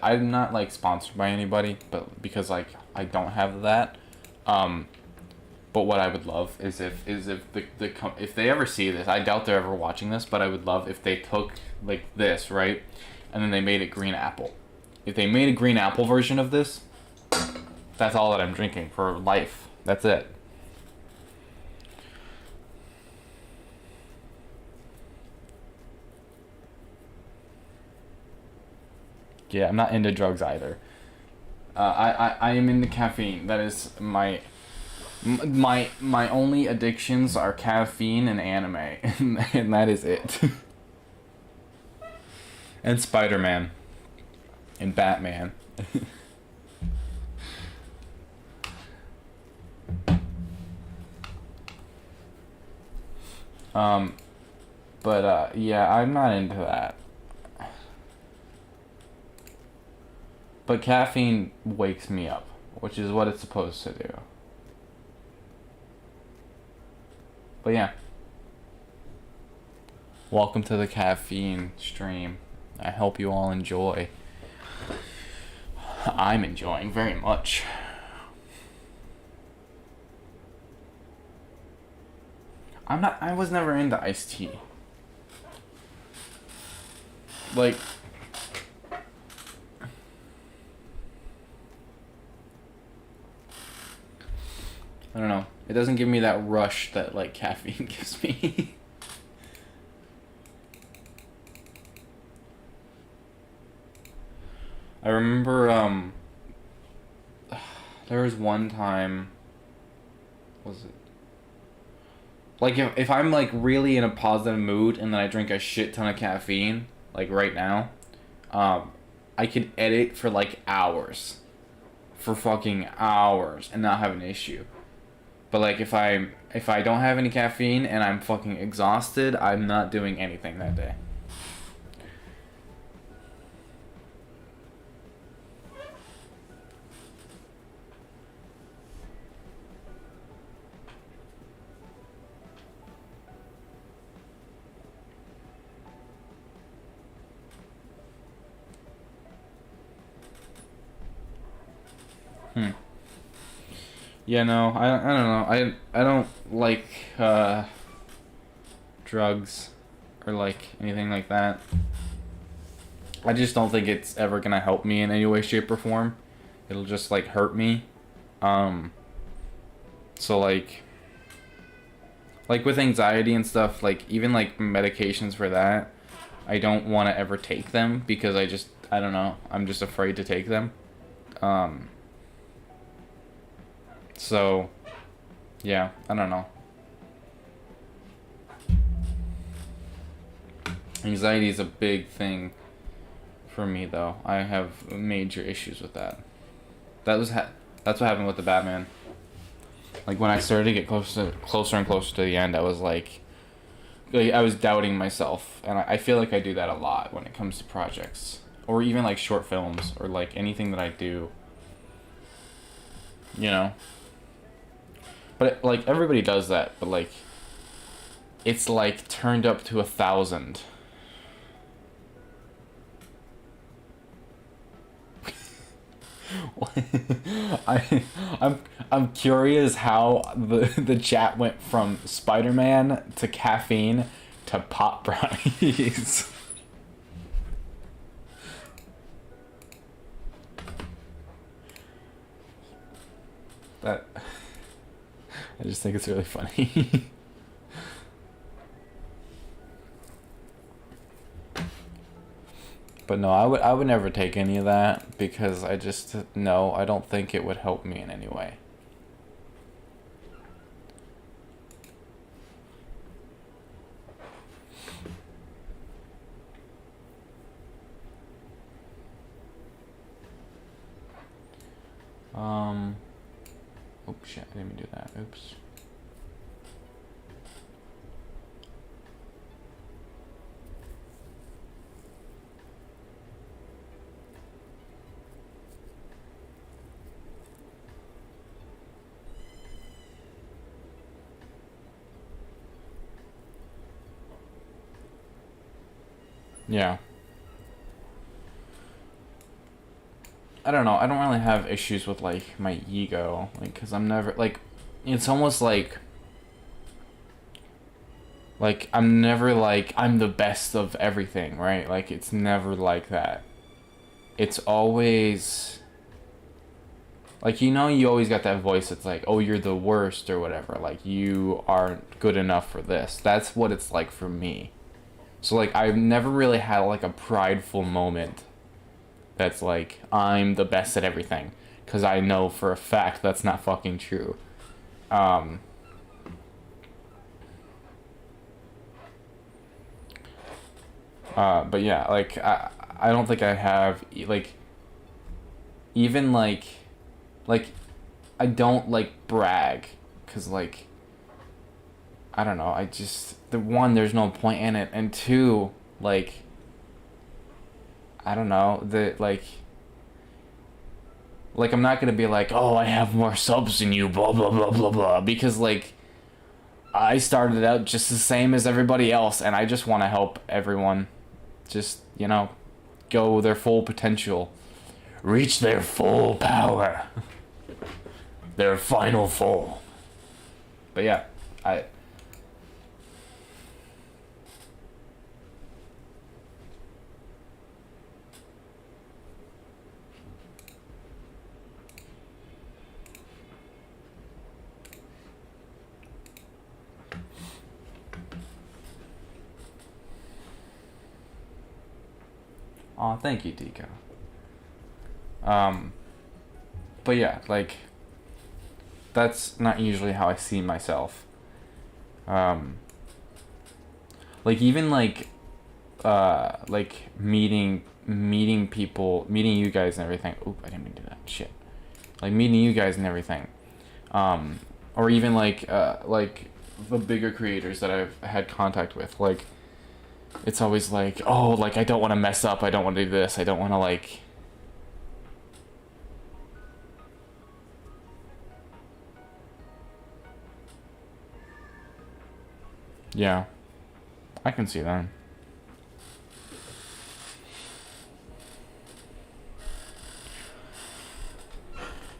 I'm not like sponsored by anybody, but because like I don't have that. But what I would love is if if they ever see this, I doubt they're ever watching this, but I would love if they took like this, right, and then they made it green apple. If they made a green apple version of this, that's all that I'm drinking for life. That's it. Yeah, I'm not into drugs either. I am into caffeine. That is my only addictions are caffeine and anime, and that is it. And Spider-Man. And Batman. But yeah, I'm not into that. But caffeine wakes me up, which is what it's supposed to do. But yeah. Welcome to the caffeine stream. I hope you all enjoy. I'm enjoying very much. I was never into iced tea. Like, I don't know. It doesn't give me that rush that like caffeine gives me. I remember there was one time, was it like if I'm like really in a positive mood and then I drink a shit ton of caffeine, like right now, I could edit for like hours. For fucking hours and not have an issue. But like if I don't have any caffeine and I'm fucking exhausted, I'm not doing anything that day. Yeah, no, I don't know. I don't like drugs or like anything like that. I just don't think it's ever gonna help me in any way, shape, or form. It'll just like hurt me. So like with anxiety and stuff, like even like medications for that, I don't want to ever take them because I don't know, I'm just afraid to take them. So, yeah, I don't know. Anxiety is a big thing for me, though. I have major issues with that. That's what happened with the Batman. Like when I started to get closer and closer to the end, I was like, like I was doubting myself, and I feel like I do that a lot when it comes to projects, or even like short films, or like anything that I do. You know. But like everybody does that, but like it's like turned up to 1,000. I I'm curious how the chat went from Spider-Man to caffeine to pot brownies. That I just think it's really funny. But no, I would never take any of that because I just no, I don't think it would help me in any way. Oops, shit, I didn't mean to do that. Oops. Yeah. I don't know. I don't really have issues with like my ego, like, cause I'm never like, it's almost like I'm never like I'm the best of everything, right? Like it's never like that. It's always like you always got that voice that's like, oh, you're the worst or whatever. Like you aren't good enough for this. That's what it's like for me. So like I've never really had like a prideful moment that's like I'm the best at everything, because I know for a fact that's not fucking true. Um, but yeah, like I don't think I have like even like I don't like brag, because like I don't know, I just the one there's no point in it, and two like I don't know the like I'm not gonna be like, oh, I have more subs than you, blah blah blah blah blah, because like I started out just the same as everybody else, and I just want to help everyone just go their full potential, reach their full power, their final full. But yeah, I Aw, thank you, Deco. Um, but yeah, like, that's not usually how I see myself. Um, like even like meeting people, meeting you guys and everything. Oop, I didn't mean to do that. Shit. Like meeting you guys and everything. Or even like the bigger creators that I've had contact with. Like, it's always like, oh, like I don't want to mess up. I don't want to do this. I don't want to like. Yeah, I can see that.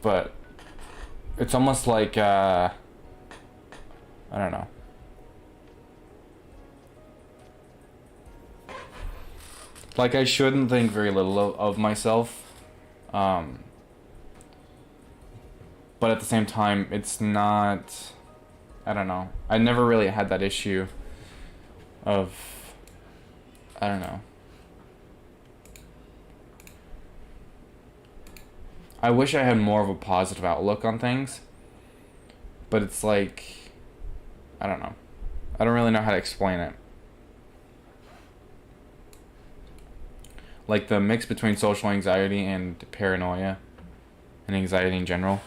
But it's almost like I don't know. Like I shouldn't think very little of myself. But at the same time, it's not, I don't know. I never really had that issue of, I don't know. I wish I had more of a positive outlook on things, but it's like, I don't know. I don't really know how to explain it. Like the mix between social anxiety and paranoia and anxiety in general.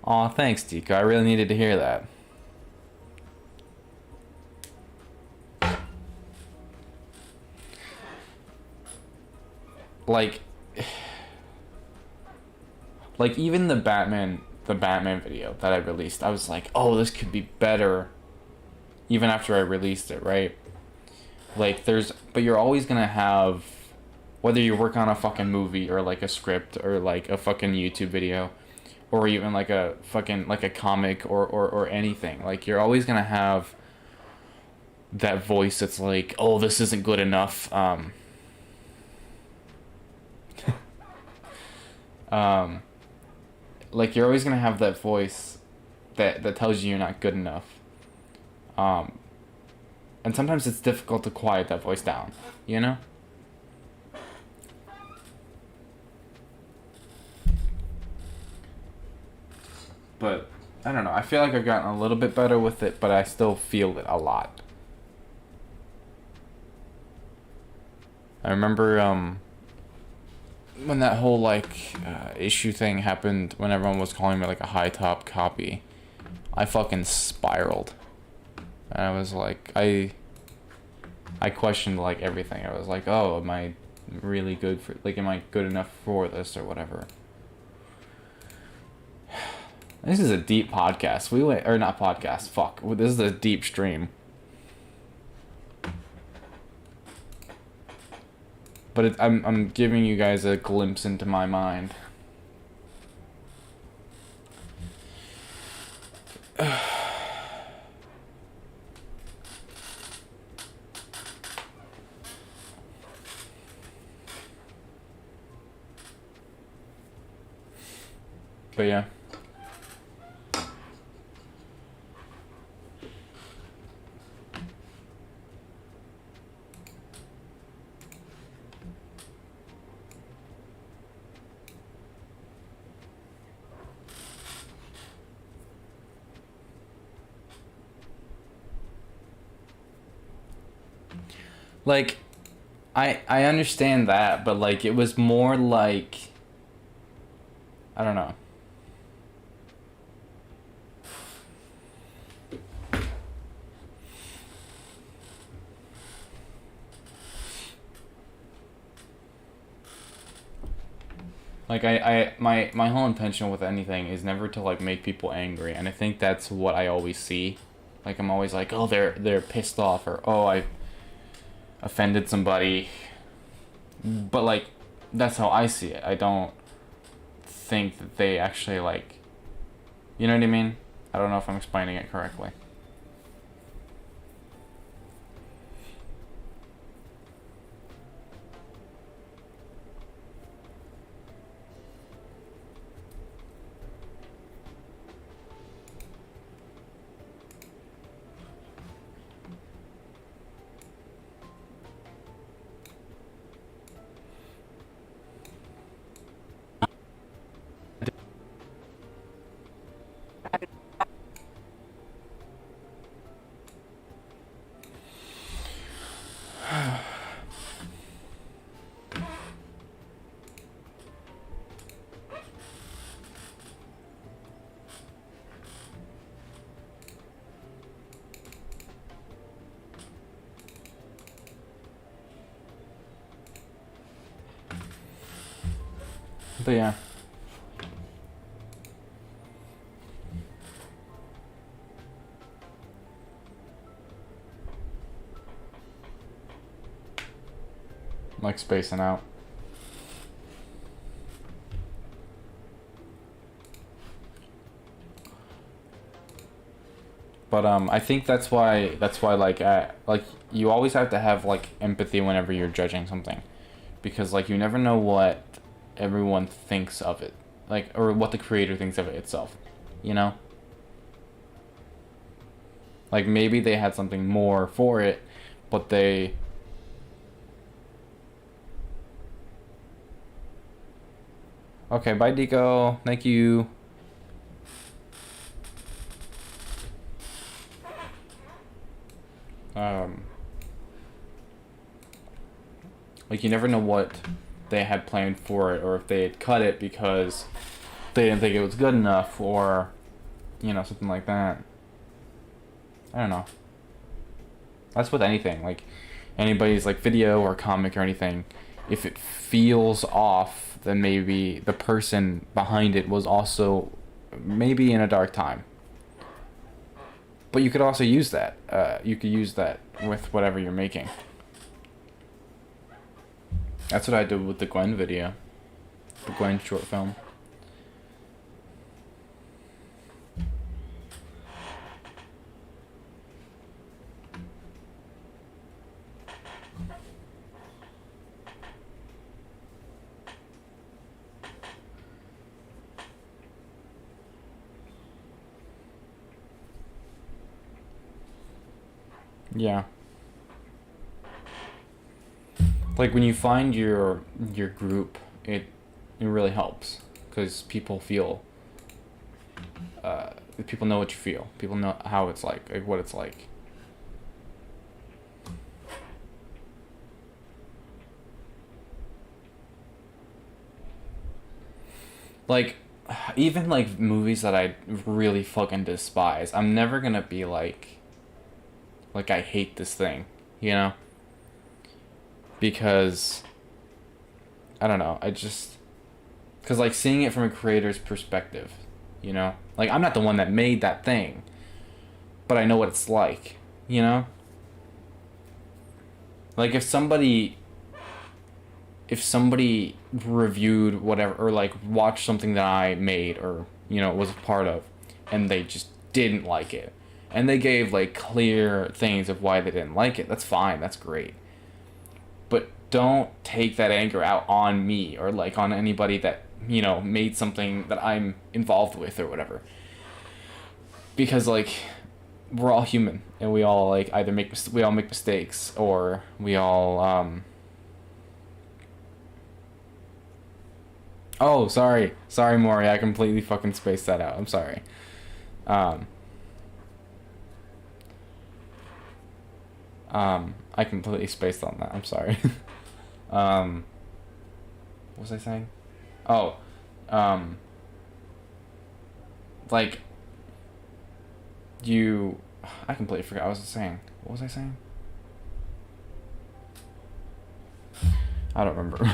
Aw, thanks, Deco. I really needed to hear that. like even the Batman video that I released, I was like, oh, this could be better even after I released it, right? Like, but you're always gonna have, whether you work on a fucking movie or like a script or like a fucking YouTube video or even like a fucking like a comic or anything, like you're always gonna have that voice that's like, oh, this isn't good enough. Like you're always gonna have that voice that tells you you're not good enough. And sometimes it's difficult to quiet that voice down, you know? But I don't know. I feel like I've gotten a little bit better with it, but I still feel it a lot. I remember when that whole like issue thing happened, when everyone was calling me like a high top copy, I fucking spiraled. And I was like, I questioned like everything. I was like, oh, am I really good for, like, am I good enough for this or whatever? This is a deep podcast. Or not podcast, fuck. This is a deep stream. But I'm giving you guys a glimpse into my mind. But yeah. Like, I understand that, but like it was more like, I don't know. Like my whole intention with anything is never to like make people angry, and I think that's what I always see. Like I'm always like, oh, they're pissed off, or oh, I offended somebody. But like that's how I see it. I don't think that they actually like, you know what I mean? I don't know if I'm explaining it correctly. But yeah. Like spacing out. But I think that's why like you always have to have like empathy whenever you're judging something, because like you never know what everyone thinks of it, like, or what the creator thinks of it itself, you know? Like maybe they had something more for it, but they okay, bye Deco. Thank you. Like you never know what they had planned for it, or if they had cut it because they didn't think it was good enough, or you know, something like that. I don't know. That's with anything, like anybody's like video or comic or anything. if it feels off, then maybe the person behind it was also maybe in a dark time. But you could also use that. You could use that with whatever you're making. That's what I did with the Gwen video. The Gwen short film. Yeah. Like when you find your group, it really helps because people feel people know what you feel. People know how it's like what it's like. Like even like movies that I really fucking despise, I'm never gonna be like I hate this thing, you know? Because I don't know, because like seeing it from a creator's perspective, you know, like I'm not the one that made that thing, but I know what it's like, you know. Like if somebody reviewed whatever or like watched something that I made or you know was a part of, and they just didn't like it, and they gave like clear things of why they didn't like it, that's fine, that's great. But don't take that anger out on me or like on anybody that, you know, made something that I'm involved with or whatever. Because like we're all human and we all like either make mistakes or we all Oh, sorry. Sorry, Maury. I completely fucking spaced that out. I'm sorry. I completely spaced on that. I'm sorry. What was I saying? Oh, like, I completely forgot what I was saying. What was I saying? I don't remember.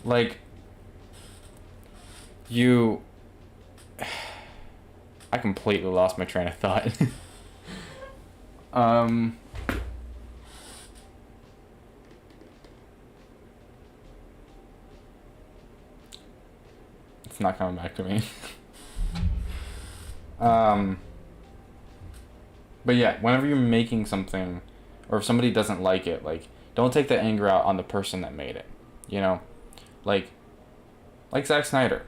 Like, I completely lost my train of thought. It's not coming back to me. But yeah, whenever you're making something, or if somebody doesn't like it, like, don't take the anger out on the person that made it, you know? Like Zack Snyder.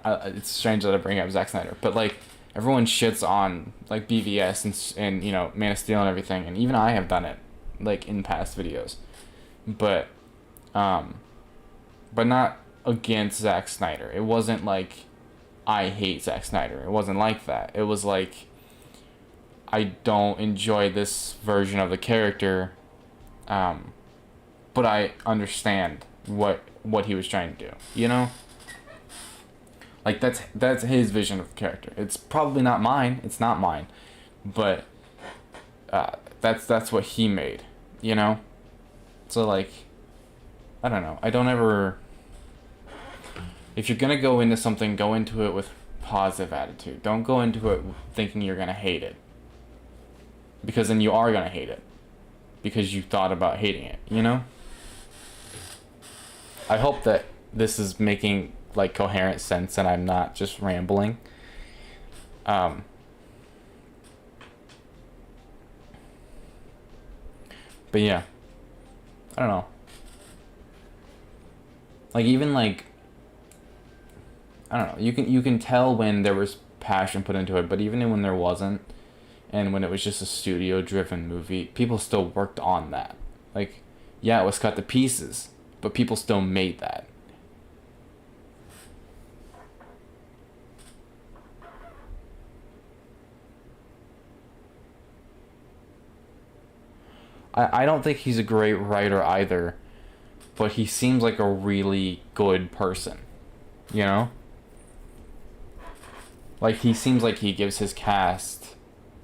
It's strange that I bring up Zack Snyder, but like, everyone shits on like BVS and you know Man of Steel and everything, and even I have done it like in past videos, but not against Zack Snyder. It wasn't like I hate Zack Snyder. It wasn't like that. It was like I don't enjoy this version of the character, but I understand what he was trying to do. You know. Like that's his vision of the character. It's probably not mine. It's not mine, but that's what he made. You know. So like, I don't know. I don't ever. If you're gonna go into something, go into it with positive attitude. Don't go into it thinking you're gonna hate it. Because then you are gonna hate it. Because you thought about hating it. You know. I hope that this is making like coherent sense and I'm not just rambling. But yeah, I don't know. Like even like, I don't know. You can tell when there was passion put into it, but even when there wasn't, and when it was just a studio driven movie, people still worked on that. Like, yeah, it was cut to pieces, but people still made that. I don't think he's a great writer either, but he seems like a really good person, you know? Like, he seems like he gives his cast,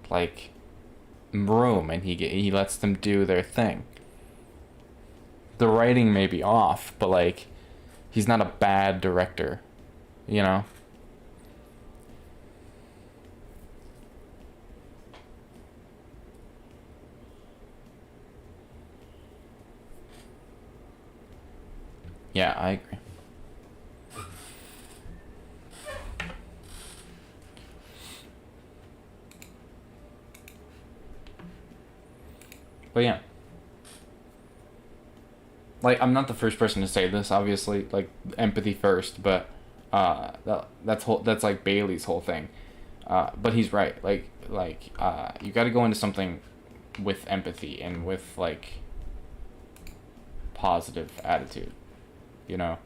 like, room, and he lets them do their thing. the writing may be off, but like he's not a bad director, you know? Yeah, I agree. But yeah. Like, I'm not the first person to say this, obviously, like, empathy first, but that's like Bailey's whole thing. But he's right. You got to go into something with empathy and with like positive attitude, you know.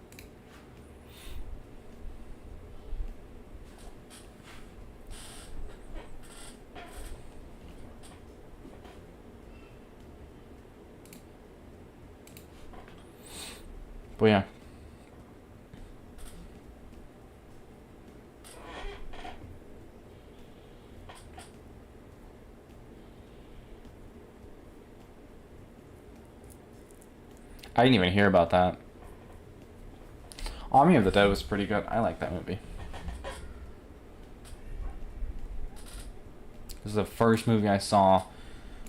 But yeah. I didn't even hear about that. Army of the Dead was pretty good. I like that movie. It was the first movie I saw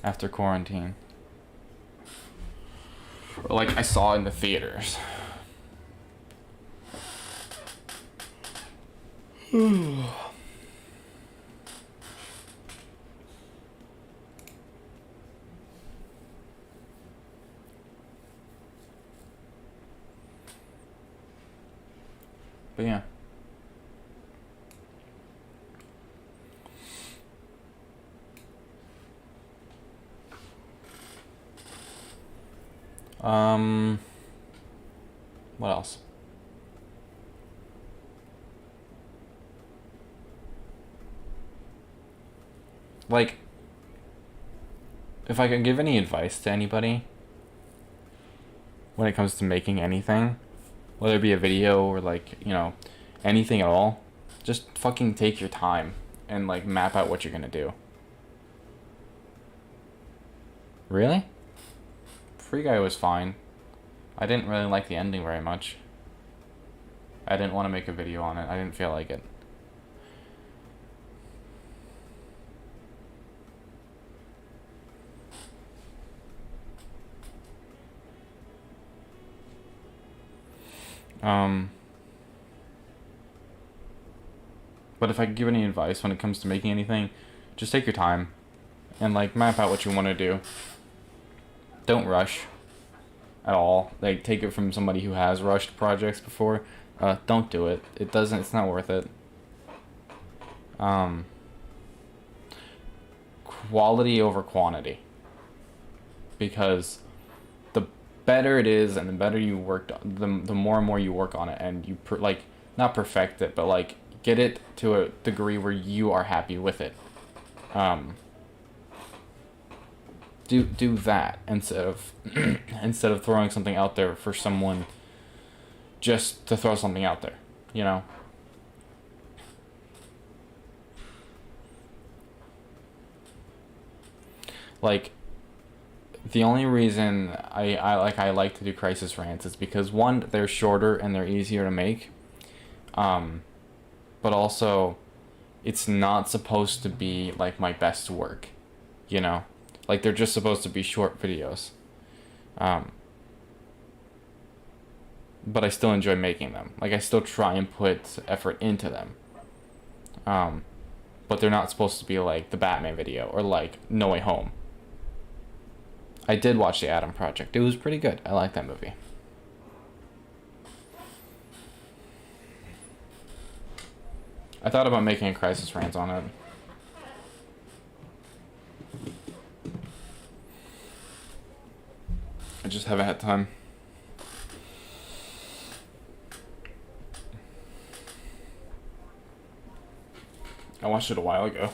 after quarantine. Like, I saw in the theaters. But yeah. What else? Like, if I could give any advice to anybody when it comes to making anything, whether it be a video or like, you know, anything at all, just fucking take your time and like map out what you're gonna do. Really? Free Guy was fine. I didn't really like the ending very much. I didn't want to make a video on it. I didn't feel like it. But if I could give any advice when it comes to making anything, just take your time and like map out what you want to do. Don't rush at all. Like, take it from somebody who has rushed projects before. Don't do it. It's not worth it. Quality over quantity. Because the better it is and the better you worked, the more and more you work on it and you not perfect it, but like get it to a degree where you are happy with it. Do that instead of instead of throwing something out there for someone just to throw something out there, you know? Like, the only reason I like to do crisis rants is because, one, they're shorter and they're easier to make. But also, it's not supposed to be like my best work, you know? Like, they're just supposed to be short videos. But I still enjoy making them. Like, I still try and put effort into them. But they're not supposed to be like the Batman video or like No Way Home. I did watch The Adam Project. It was pretty good. I like that movie. I thought about making a crisis rant on it. I just haven't had time. I watched it a while ago.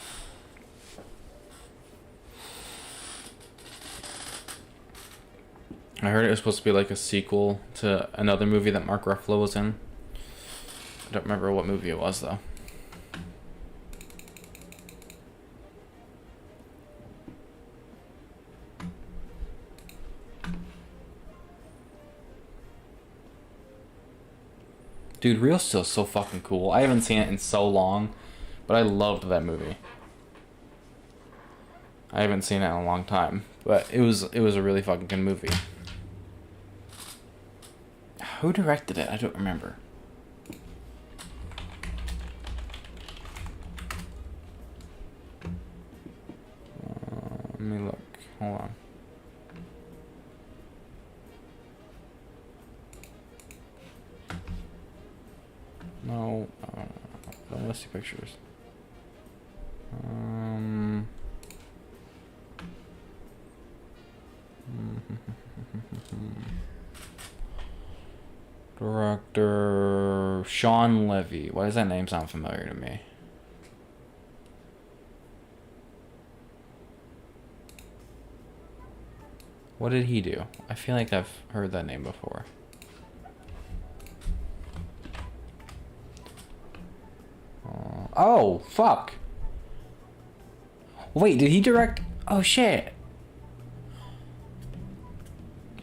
I heard it was supposed to be like a sequel to another movie that Mark Ruffalo was in. I don't remember what movie it was, though. Dude, Real Steel's so fucking cool. I haven't seen it in so long, but I loved that movie. I haven't seen it in a long time, but it was a really fucking good movie. Who directed it? I don't remember. Let me look. Hold on. No, I don't want to see pictures. Director Sean Levy. Why does that name sound familiar to me? What did he do? I feel like I've heard that name before. Oh, fuck. Wait, did he direct? Oh, shit.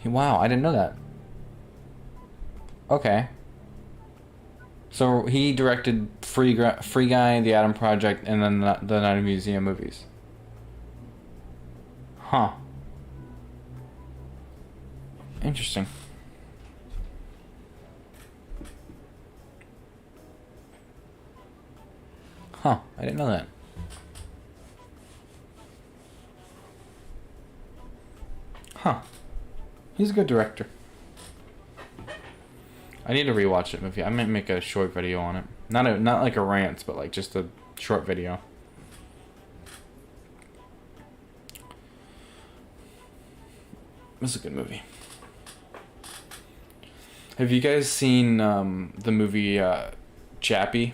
Wow, I didn't know that. Okay. So he directed Free Guy, The Atom Project, and then the Night of Museum movies. Huh. Interesting. Huh, I didn't know that. Huh. He's a good director. I need to rewatch that movie. I might make a short video on it. Not like a rant, but like just a short video. This is a good movie. Have you guys seen the movie Chappie?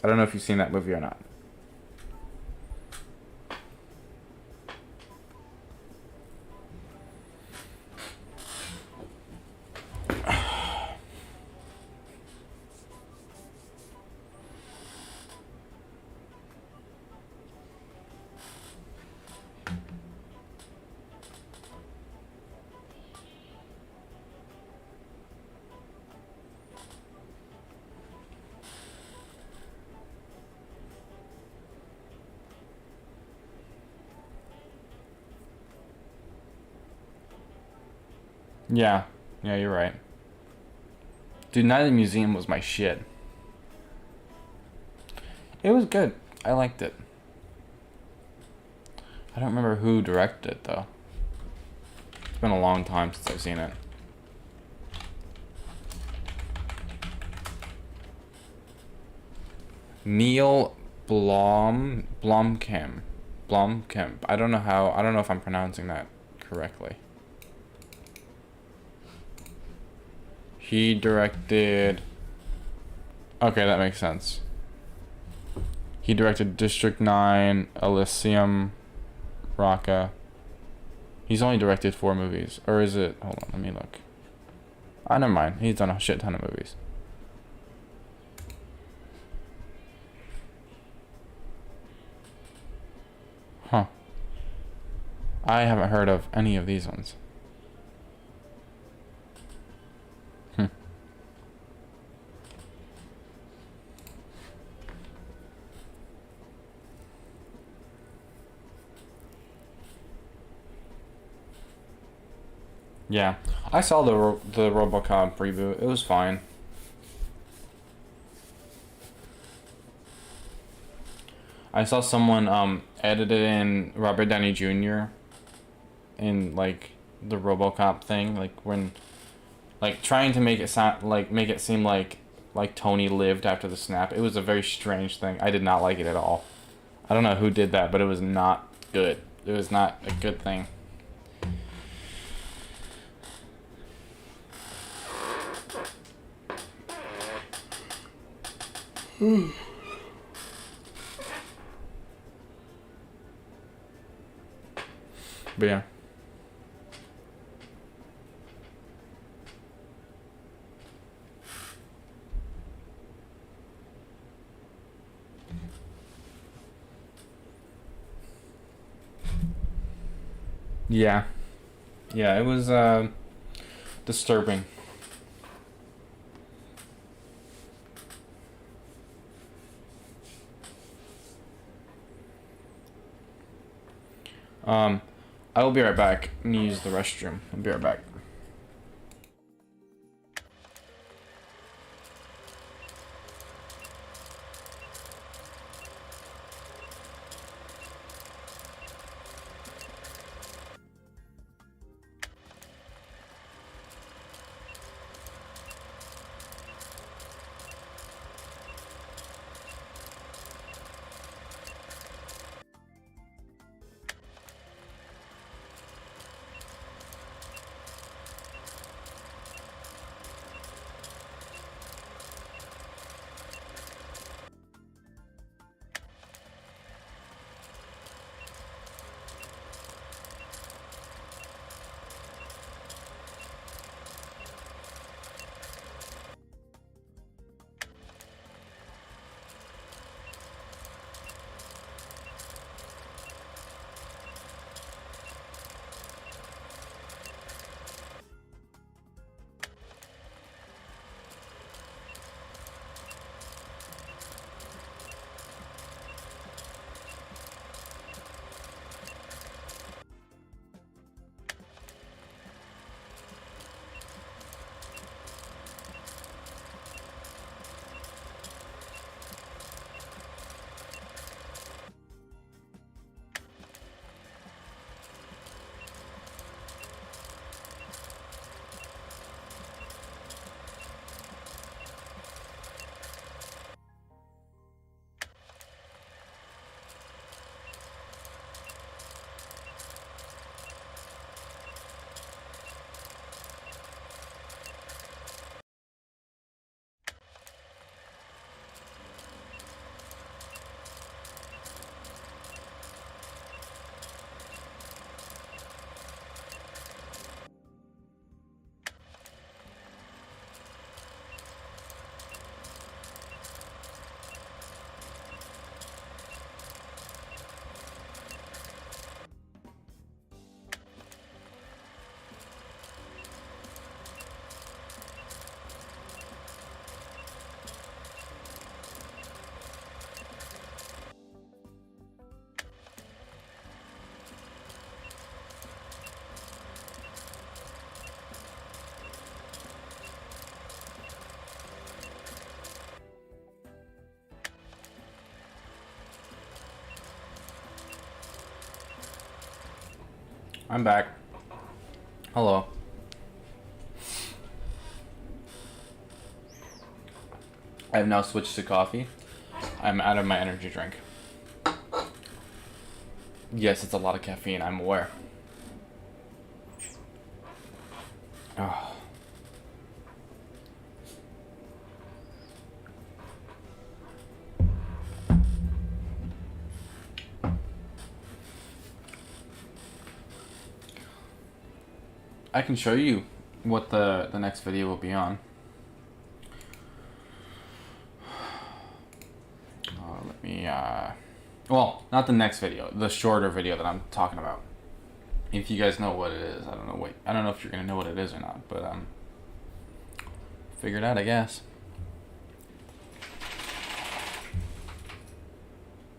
I don't know if you've seen that movie or not. Yeah, you're right. Dude, Night of the Museum was my shit. It was good. I liked it. I don't remember who directed it, though. It's been a long time since I've seen it. Neil Blomkamp. I don't know if I'm pronouncing that correctly. He directed... Okay, that makes sense. He directed District 9, Elysium, Raqqa. He's only directed 4 movies. Or is it... Hold on, let me look. Never mind. He's done a shit ton of movies. Huh. I haven't heard of any of these ones. Yeah, I saw the RoboCop reboot. It was fine. I saw someone edited in Robert Downey Jr. in like the RoboCop thing, like when, like trying to make it seem like Tony lived after the snap. It was a very strange thing. I did not like it at all. I don't know who did that, but it was not good. It was not a good thing. But yeah. Yeah. Yeah, it was disturbing. I will be right back. I'm gonna use the restroom. I'll be right back. I'm back. Hello. I have now switched to coffee. I'm out of my energy drink. Yes, it's a lot of caffeine, I'm aware. Oh. I can show you what the next video will be on. Let me, well, not the next video, the shorter video that I'm talking about. If you guys know what it is, I don't know. I don't know if you're gonna know what it is or not, but figure it out, I guess.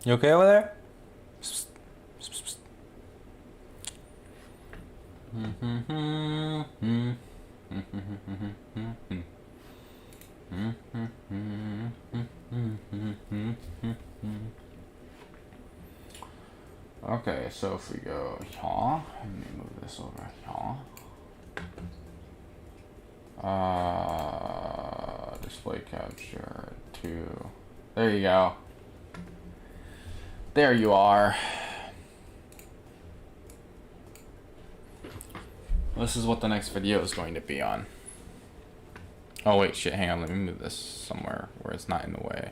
You okay over there? Okay, so if we go here, let me move this over here. Display capture 2. There you go. There you are. This is what the next video is going to be on. Oh wait, shit, hang on, let me move this somewhere where it's not in the way.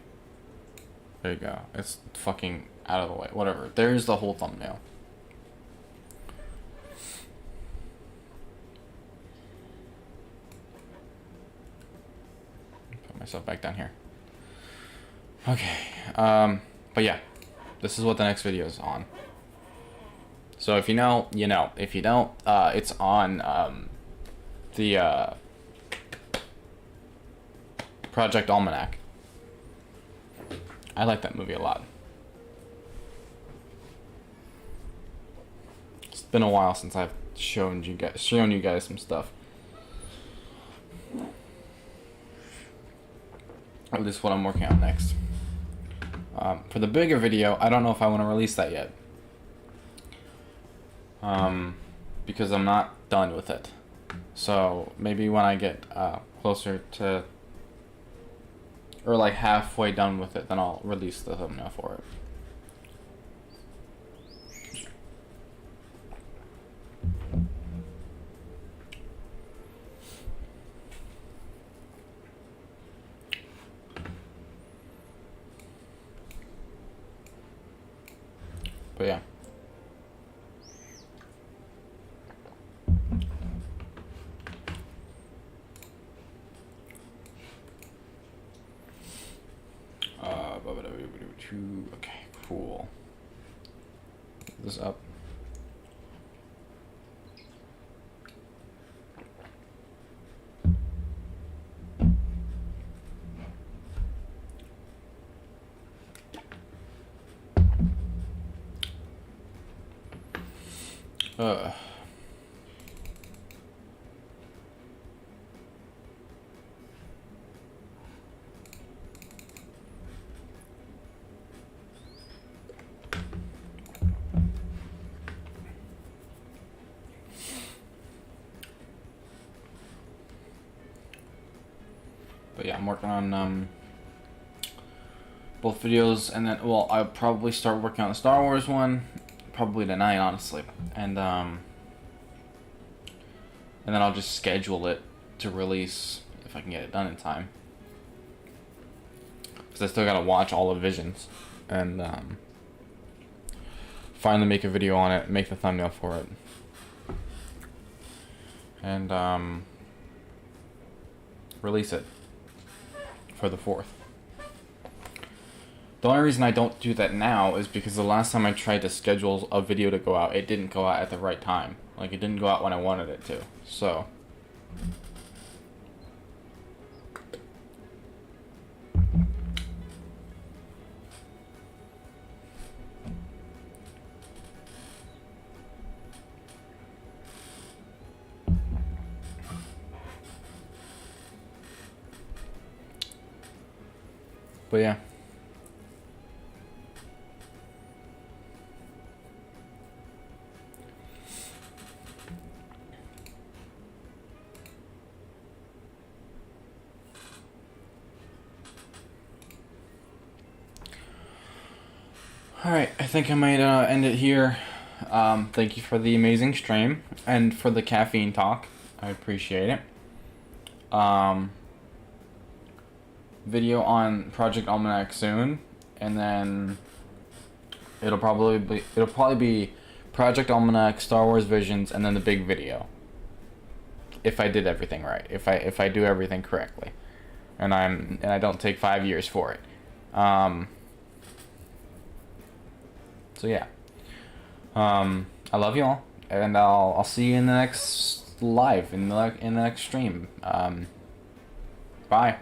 There you go. It's fucking out of the way. Whatever. There's the whole thumbnail. Put myself back down here. Okay. But yeah. This is what the next video is on. So if you know, you know. If you don't, it's on the Project Almanac. I like that movie a lot. It's been a while since I've shown you guys some stuff. At least what I'm working on next. For the bigger video, I don't know if I want to release that yet. Because I'm not done with it. So maybe when I get closer to, or like halfway done with it, then I'll release the thumbnail for it. But yeah. Okay, cool. Get this up. But yeah, I'm working on both videos, and then I'll probably start working on the Star Wars one, probably tonight, honestly, and then I'll just schedule it to release if I can get it done in time, because I still gotta watch all the Visions, and finally make a video on it, make the thumbnail for it, and release it for the 4th. The only reason I don't do that now is because the last time I tried to schedule a video to go out, it didn't go out at the right time. Like, it didn't go out when I wanted it to. So but yeah. Alright, I think I might end it here. Thank you for the amazing stream and for the caffeine talk. I appreciate it. Video on Project Almanac soon, and then it'll probably be Project Almanac, Star Wars Visions, and then the big video. If I did everything right, if I do everything correctly, and I don't take 5 years for it. So yeah. I love you all, and I'll see you in the next live, in the next stream. Bye.